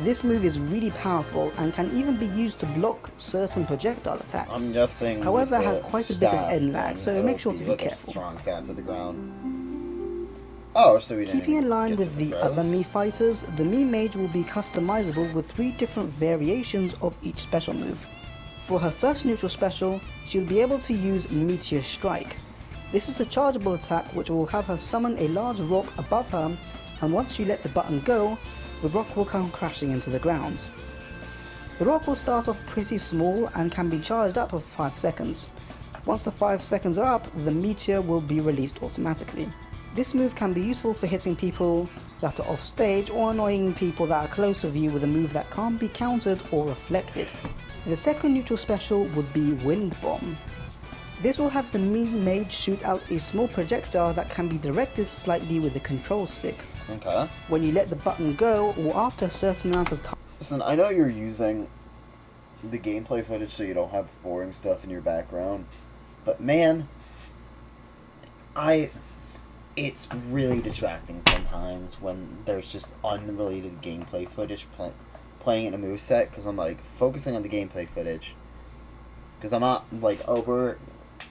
This move is really powerful and can even be used to block certain projectile attacks. I'm guessing. However, it has the quite a bit of staff end lag, so and make sure to be like a careful. strong tap to the ground. Oh, so we didn't Keeping in line get with to the pros. other Mii fighters, the Mii Mage will be customizable with 3 different variations of each special move. For her first neutral special, she'll be able to use Meteor Strike. This is a chargeable attack which will have her summon a large rock above her, and once you let the button go, the rock will come crashing into the ground. The rock will start off pretty small and can be charged up for 5 seconds. Once the 5 seconds are up, the meteor will be released automatically. This move can be useful for hitting people that are off stage or annoying people that are close of you with a move that can't be countered or reflected. The second neutral special would be Wind Bomb. This will have the Mii Mage shoot out a small projectile that can be directed slightly with the control stick. Okay. When you let the button go or after a certain amount of time. Listen, I know you're using the gameplay footage so you don't have boring stuff in your background, but man, it's really distracting sometimes when there's just unrelated gameplay footage playing in a moveset, because I'm like focusing on the gameplay footage, because I'm not like over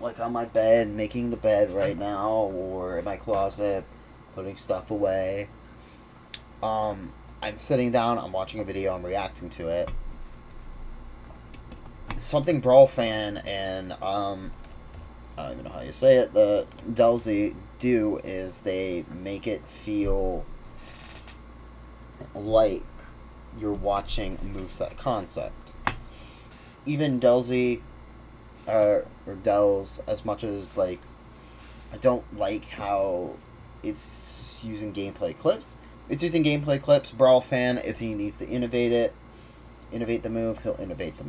like on my bed making the bed right now or in my closet putting stuff away. I'm sitting down, I'm watching a video, I'm reacting to it. Something Brawl Fan and I don't even know how you say it, the Delzy do is they make it feel like you're watching a moveset concept. Even Delzy or Dells, as much as like I don't like how it's using gameplay clips. It's using gameplay clips. Brawl Fan, if he needs to innovate the move, he'll innovate the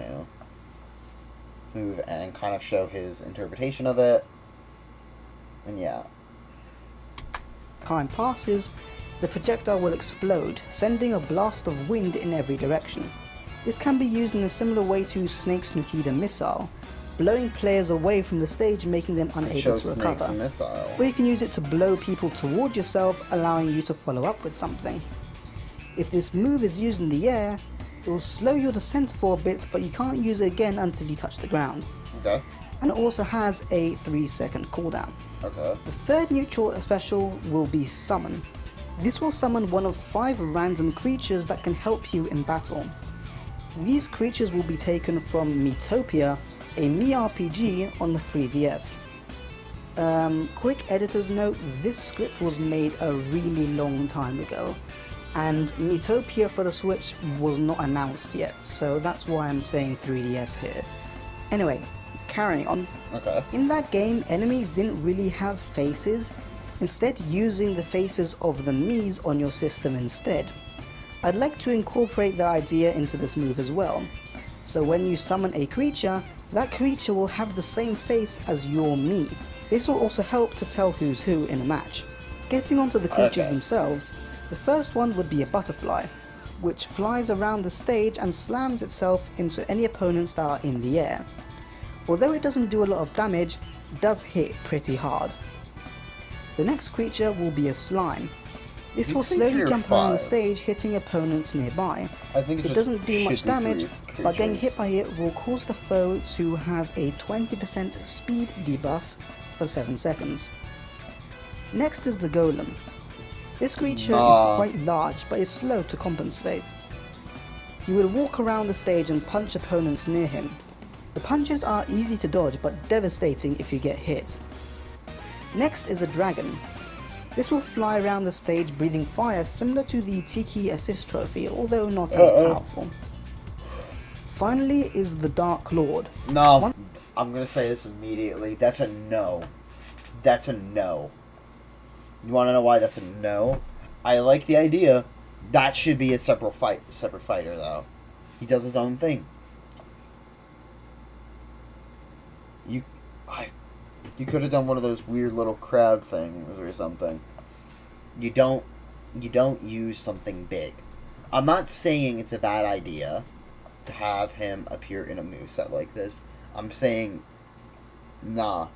move and kind of show his interpretation of it. And yeah. Time passes, the projectile will explode, sending a blast of wind in every direction. This can be used in a similar way to Snake's Nukida missile, blowing players away from the stage, making them unable to recover. Or you can use it to blow people toward yourself, allowing you to follow up with something. If this move is used in the air, it will slow your descent for a bit, but you can't use it again until you touch the ground. Okay. And it also has a 3-second cooldown. Okay. The third neutral special will be Summon. This will summon one of 5 random creatures that can help you in battle. These creatures will be taken from Miitopia, a Mii RPG on the 3DS. Quick editor's note, this script was made a really long time ago, and Miitopia for the Switch was not announced yet, so that's why I'm saying 3DS here. Anyway, carrying on. Okay. In that game, enemies didn't really have faces, instead using the faces of the Miis on your system instead. I'd like to incorporate the idea into this move as well. So when you summon a creature, that creature will have the same face as your Mii. This will also help to tell who's who in a match. Getting onto the creatures themselves, the first one would be a butterfly, which flies around the stage and slams itself into any opponents that are in the air. Although it doesn't do a lot of damage, it does hit pretty hard. The next creature will be a slime. This will slowly jump around the stage, hitting opponents nearby. It doesn't do much damage, but getting hit by it will cause the foe to have a 20% speed debuff for 7 seconds. Next is the Golem. This creature is quite large, but is slow to compensate. He will walk around the stage and punch opponents near him. The punches are easy to dodge, but devastating if you get hit. Next is a dragon. This will fly around the stage breathing fire, similar to the Tiki Assist trophy, although not as powerful. Finally is the Dark Lord. No, I'm gonna say this immediately. That's a no. That's a no. You wanna know why that's a no? I like the idea. That should be a separate fighter though. He does his own thing. You could have done one of those weird little crab things or something. You don't use something big. I'm not saying it's a bad idea to have him appear in a moveset like this. I'm saying, nah.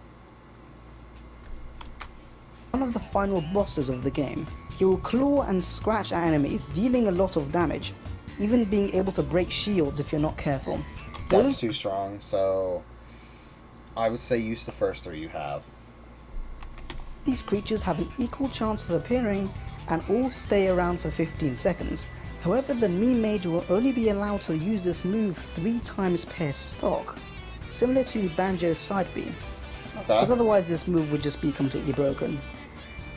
One of the final bosses of the game. He will claw and scratch at enemies, dealing a lot of damage, even being able to break shields if you're not careful. That's too strong, so I would say use the first 3 you have. These creatures have an equal chance of appearing and all stay around for 15 seconds. However, the Mii Mage will only be allowed to use this move 3 times per stock, similar to Banjo's side B, because otherwise this move would just be completely broken.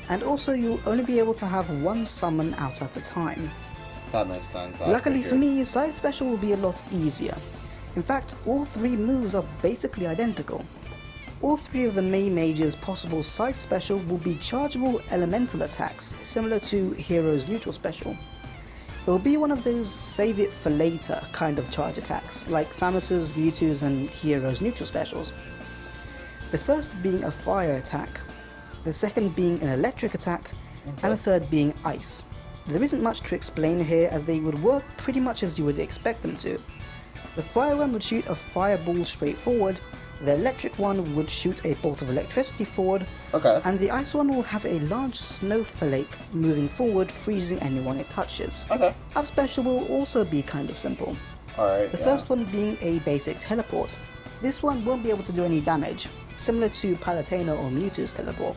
And also you'll only be able to have 1 summon out at a time. That makes sense. Luckily for me, side special will be a lot easier. In fact, all 3 moves are basically identical. All 3 of the Mii Mage's possible side special will be chargeable elemental attacks, similar to Hero's neutral special. It will be one of those save it for later kind of charge attacks, like Samus's, Mewtwo's and Hero's neutral specials. The first being a fire attack, the second being an electric attack, and the third being ice. There isn't much to explain here, as they would work pretty much as you would expect them to. The fire one would shoot a fireball straight forward, the electric one would shoot a bolt of electricity forward, and the ice one will have a large snowflake moving forward, freezing anyone it touches. Up special will also be kind of simple. The first one being a basic teleport. This one won't be able to do any damage, similar to Palutena or Mewtwo's teleport.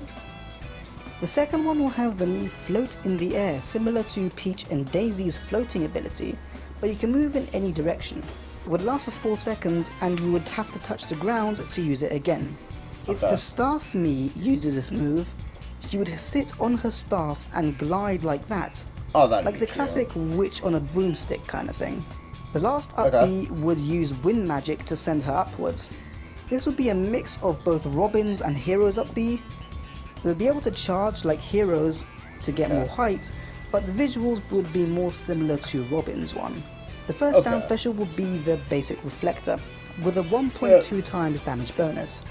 The second one will have the Mii float in the air, similar to Peach and Daisy's floating ability, but you can move in any direction. It would last for 4 seconds and you would have to touch the ground to use it again. If the staff Mii uses this move, she would sit on her staff and glide like that. Like the classic witch on a broomstick kind of thing. The last up B would use wind magic to send her upwards. This would be a mix of both Robin's and Hero's up B. They'll be able to charge like Hero's to get more height, but the visuals would be more similar to Robin's one. The first down special would be the basic reflector, with a 1.2 times damage bonus.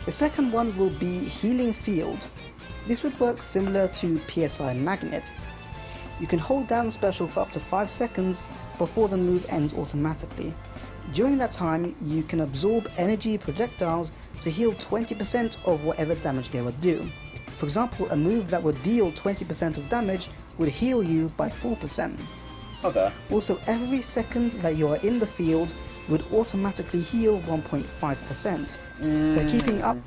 The second one will be healing field. This would work similar to PSI magnet. You can hold down special for up to 5 seconds before the move ends automatically. During that time, you can absorb energy projectiles to heal 20% of whatever damage they would do. For example, a move that would deal 20% of damage would heal you by 4%. Also, every second that you are in the field would automatically heal 1.5%. So keeping up...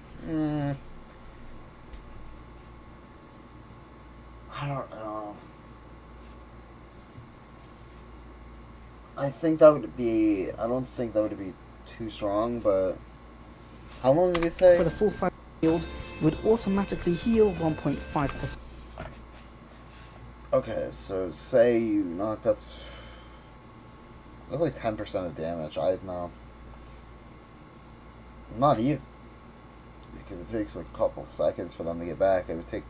I don't know. I don't think that would be too strong, but how long did it say? For the full field would automatically heal 1.5%. Okay, so say you knock, that's like 10% of damage. I know. Not even, because it takes like a couple seconds for them to get back. It would take,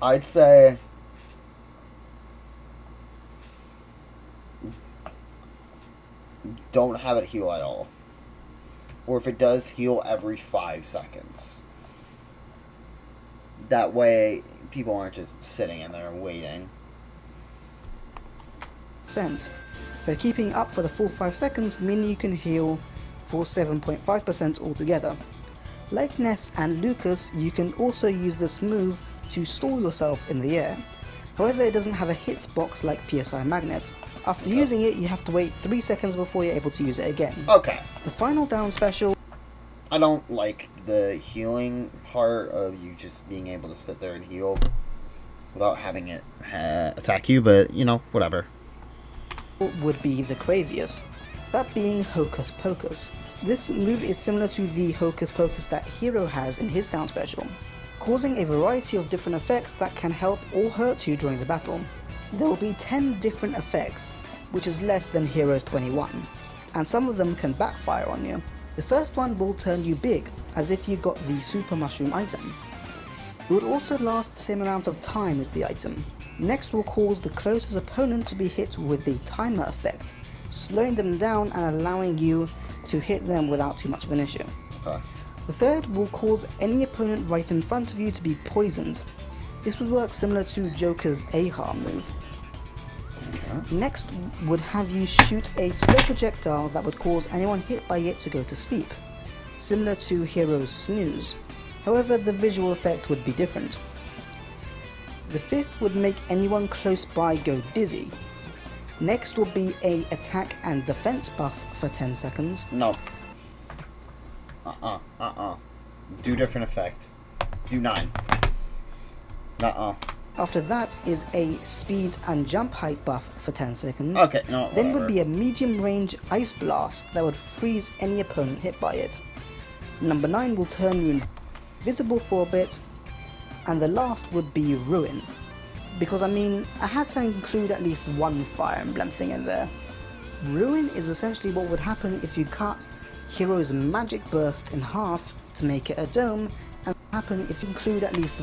I'd say, don't have it heal at all. Or if it does, heal every 5 seconds. That way, people aren't just sitting in there waiting. So keeping up for the full 5 seconds means you can heal for 7.5% altogether. Like Ness and Lucas, you can also use this move to stall yourself in the air. However, it doesn't have a hitbox like PSI Magnet. After using it, you have to wait 3 seconds before you're able to use it again. The final down special... I don't like the healing part of you just being able to sit there and heal without having it attack you, but, you know, whatever. Would be the craziest. That being Hocus Pocus. This move is similar to the Hocus Pocus that Hero has in his down special, causing a variety of different effects that can help or hurt you during the battle. There will be 10 different effects, which is less than Hero's 21, and some of them can backfire on you. The first one will turn you big, as if you got the Super Mushroom item. It would also last the same amount of time as the item. Next will cause the closest opponent to be hit with the timer effect, slowing them down and allowing you to hit them without too much of an issue. The third will cause any opponent right in front of you to be poisoned. This would work similar to Joker's Ahar move. Next would have you shoot a slow projectile that would cause anyone hit by it to go to sleep, similar to Hero's Snooze. However, the visual effect would be different. The fifth would make anyone close by go dizzy. Next will be a attack and defense buff for 10 seconds. No. Do different effect. Do 9. After that is a speed and jump height buff for 10 seconds. Okay, no, Then whatever. would be a medium range ice blast that would freeze any opponent hit by it. Number 9 will turn you invisible for a bit. And the last would be Ruin. Because I had to include at least one Fire Emblem thing in there. Ruin is essentially what would happen if you cut Hero's magic burst in half to make it a dome, and happen if you include at least.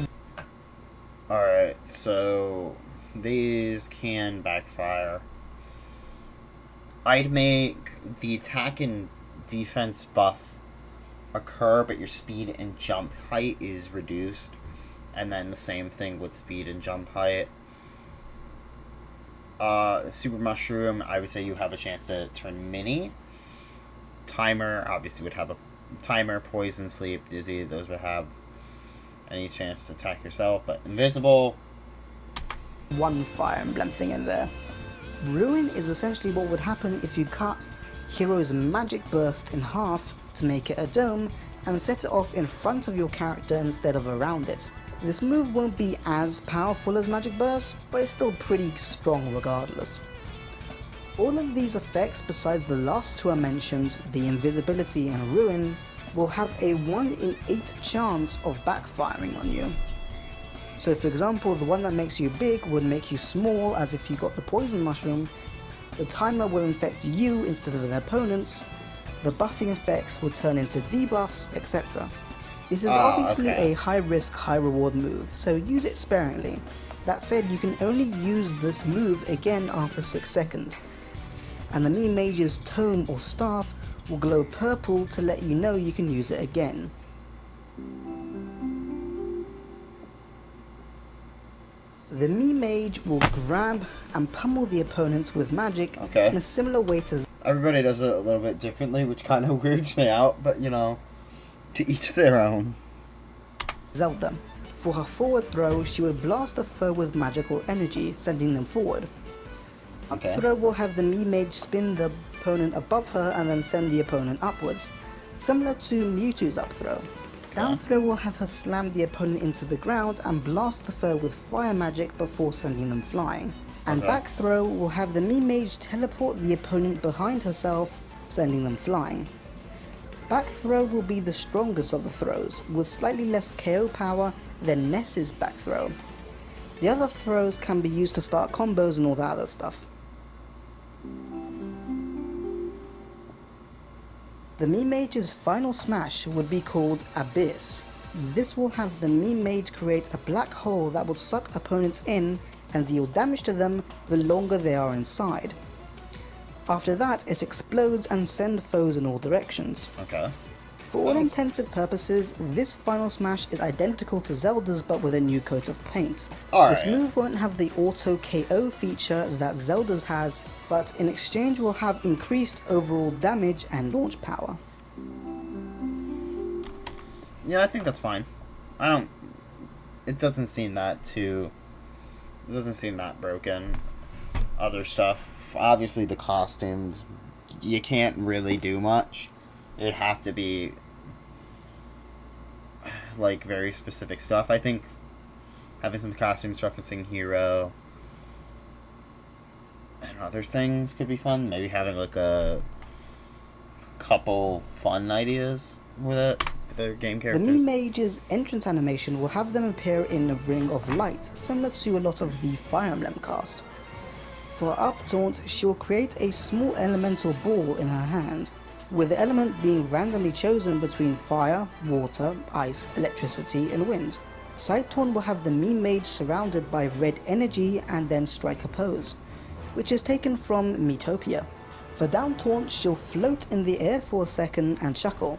Alright, so these can backfire. I'd make the attack and defense buff occur, but your speed and jump height is reduced. And then the same thing with speed and jump height. Super Mushroom, I would say you have a chance to turn mini. Timer, obviously would have a timer. Poison, sleep, dizzy, those would have any chance to attack yourself. But invisible, one Fire Emblem thing in there. Ruin is essentially what would happen if you cut Hero's magic burst in half to make it a dome and set it off in front of your character instead of around it. This move won't be as powerful as Magic Burst, but it's still pretty strong regardless. All of these effects besides the last two I mentioned, the invisibility and Ruin, will have a 1 in 8 chance of backfiring on you. So for example, the one that makes you big would make you small as if you got the poison mushroom, the timer will infect you instead of the opponents, the buffing effects will turn into debuffs, etc. This is obviously a high risk, high reward move, so use it sparingly. That said, you can only use this move again after 6 seconds, and the Mii Mage's tome or staff will glow purple to let you know you can use it again. The Mii Mage will grab and pummel the opponents with magic in a similar way to... Everybody does it a little bit differently, which kind of weirds me out, but you know, to each their own. Zelda. For her forward throw, she will blast a foe with magical energy, sending them forward. Up throw will have the Mii Mage spin the opponent above her and then send the opponent upwards, similar to Mewtwo's up throw. Down throw will have her slam the opponent into the ground and blast the foe with fire magic before sending them flying. And back throw will have the Mii Mage teleport the opponent behind herself, sending them flying. Back throw will be the strongest of the throws, with slightly less KO power than Ness's back throw. The other throws can be used to start combos and all that other stuff. The Mii Mage's final smash would be called Abyss. This will have the Mii Mage create a black hole that will suck opponents in and deal damage to them the longer they are inside. After that, it explodes and sends foes in all directions. For all intents and purposes, this final smash is identical to Zelda's but with a new coat of paint. This move won't have the auto KO feature that Zelda's has, but in exchange will have increased overall damage and launch power. Yeah, I think that's fine. It doesn't seem that broken. Other stuff, obviously the costumes, you can't really do much. It'd have to be like very specific stuff. I think having some costumes referencing Hero and other things could be fun. Maybe having like a couple fun ideas with it, with their game characters. The Mii Mage's entrance animation will have them appear in a ring of light, similar to a lot of the Fire Emblem cast. For her up taunt, she will create a small elemental ball in her hand, with the element being randomly chosen between fire, water, ice, electricity, and wind. Side taunt will have the Mii Mage surrounded by red energy and then strike a pose, which is taken from Miitopia. For down taunt, she'll float in the air for a second and chuckle.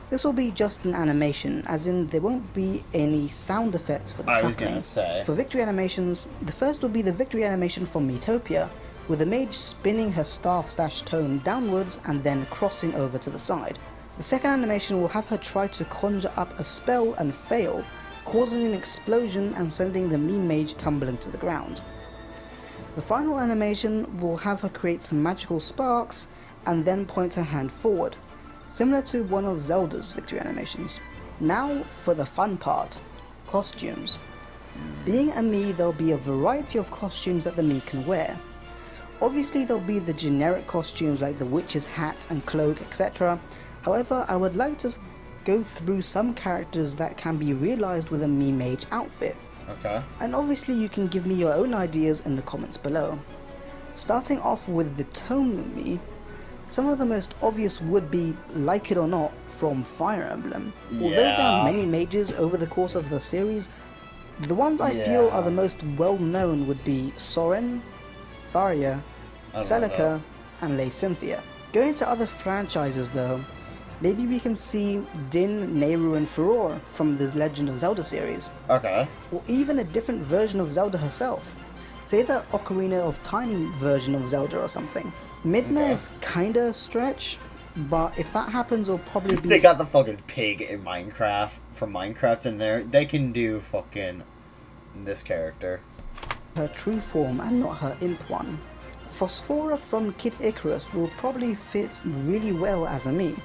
This will be just an animation, as in there won't be any sound effects for the chuckling. For victory animations, the first will be the victory animation from Miitopia, with the mage spinning her staff stash tome downwards and then crossing over to the side. The second animation will have her try to conjure up a spell and fail, causing an explosion and sending the meme mage tumbling to the ground. The final animation will have her create some magical sparks and then point her hand forward, similar to one of Zelda's victory animations. Now for the fun part, costumes. Being a Mii, there'll be a variety of costumes that the Mii can wear. Obviously there'll be the generic costumes like the witch's hat and cloak, etc. However, I would like to go through some characters that can be realized with a Mii mage outfit. Okay. And obviously you can give me your own ideas in the comments below. Starting off with the Tome Mii, some of the most obvious would be, like it or not, from Fire Emblem. Although there are many mages over the course of the series, the ones I feel are the most well known would be Soren, Tharia, Celica, and Lay Cynthia. Going to other franchises though, maybe we can see Din, Nehru, and Furore from the Legend of Zelda series. Okay. Or even a different version of Zelda herself. Say the Ocarina of Time version of Zelda or something. Midna is kinda a stretch, but if that happens it'll probably be... They got the fucking pig in Minecraft, from Minecraft in there. They can do fucking this character. Her true form and not her imp one. Phosphora from Kid Icarus will probably fit really well as a Mii.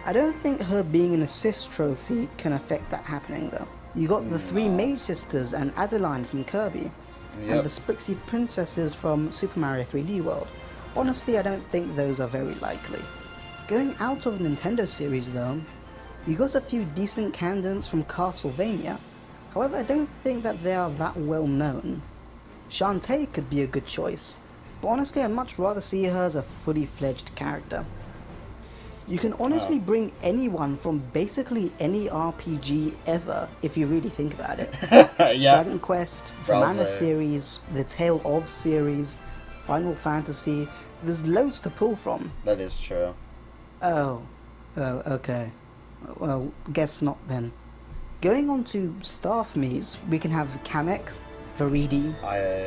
I don't think her being an assist trophy can affect that happening though. You got the three mage sisters and Adeline from Kirby, and the Sprixie princesses from Super Mario 3D World. Honestly, I don't think those are very likely. Going out of Nintendo series though, you got a few decent candidates from Castlevania. However, I don't think that they are that well known. Shantae could be a good choice, but honestly I'd much rather see her as a fully fledged character. You can honestly bring anyone from basically any RPG ever if you really think about it. Dragon Quest, the Mana series, the Tale of series, Final Fantasy, there's loads to pull from. That is true. Oh, okay. Well, guess not then. Going on to staff Miis, we can have Kamek, Veridi,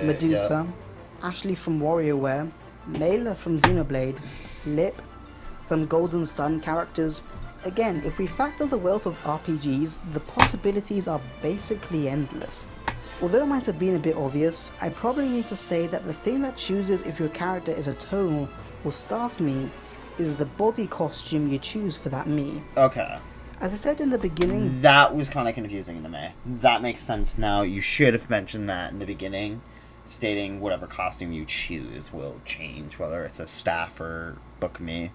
Medusa, Ashley from WarioWare, Layla from Xenoblade, Lip, some Golden Sun characters. Again, if we factor the wealth of RPGs, the possibilities are basically endless. Although it might have been a bit obvious, I probably need to say that the thing that chooses if your character is a tonal or staff Mii is the body costume you choose for that Mii. Okay. As I said in the beginning... That was kind of confusing to me. That makes sense now. You should have mentioned that in the beginning, stating whatever costume you choose will change, whether it's a staff or book Mii.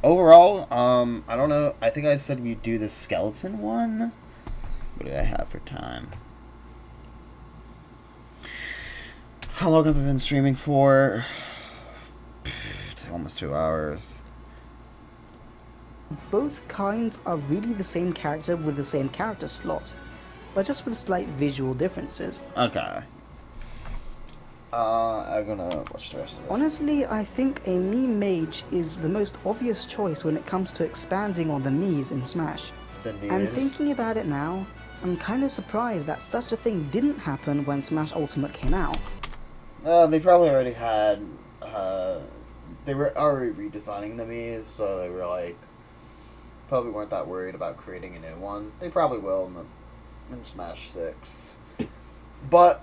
Overall, I don't know. I think I said we'd do the skeleton one. What do I have for time? How long have I been streaming for? Almost 2 hours. Both kinds are really the same character with the same character slot, but just with slight visual differences. Okay. I'm gonna watch the rest of this. Honestly, I think a Mii mage is the most obvious choice when it comes to expanding on the Miis in Smash. And thinking about it now, I'm kind of surprised that such a thing didn't happen when Smash Ultimate came out. They probably already had, they were already redesigning the Miis, so they were like, probably weren't that worried about creating a new one. They probably will in Smash 6. But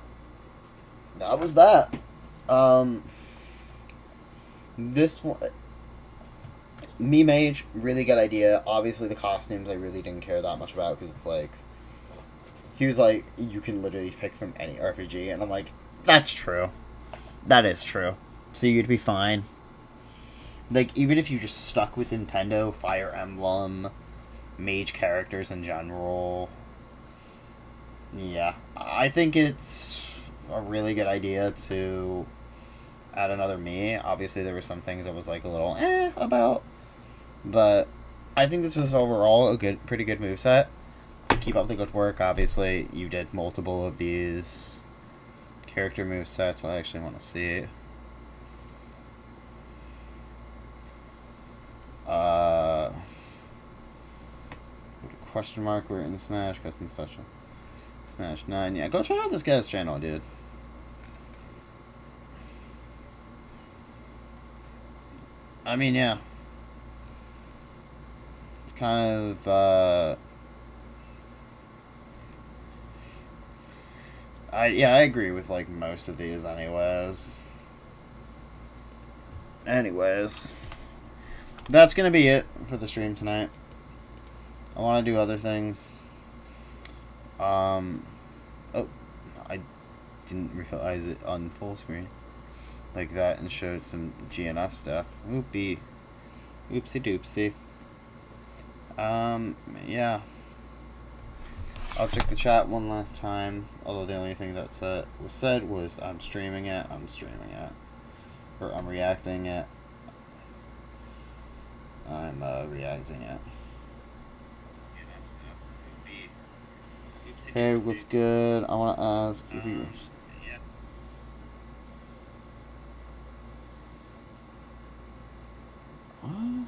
that was that. This one, Mii Mage, really good idea. Obviously the costumes I really didn't care that much about, because it's like, he was like, you can literally pick from any RPG, and I'm like, that's true. That is true. So you'd be fine. Like, even if you just stuck with Nintendo, Fire Emblem, Mage characters in general, yeah, I think it's a really good idea to add another Mii. Obviously, there were some things I was like a little about, but I think this was overall a pretty good moveset. Keep up the good work. Obviously, you did multiple of these character movesets. I actually want to see it. Question mark, we're in Smash, custom special. Smash 9, yeah, go check out this guy's channel, dude. I mean, yeah. It's kind of, I agree with, like, most of these anyways. That's gonna be it for the stream tonight. I want to do other things. Oh, I didn't realize it on full screen like that and showed some GNF stuff. Oopsie doopsie. Yeah. I'll check the chat one last time. Although the only thing that was said was I'm streaming it. Or I'm reacting it. I'm reacting it. Hey, what's good? I want to ask if you... What?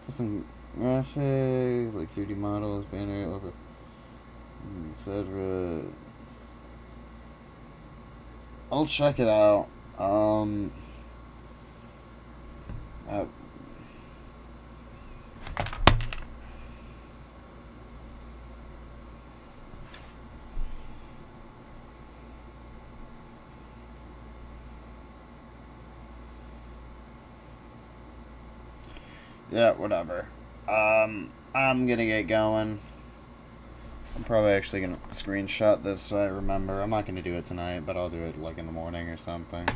Custom graphic, like 3D models, banner, over, etc. I'll check it out. Yeah, whatever. I'm gonna get going. I'm probably actually gonna screenshot this so I remember. I'm not gonna do it tonight, but I'll do it like in the morning or something.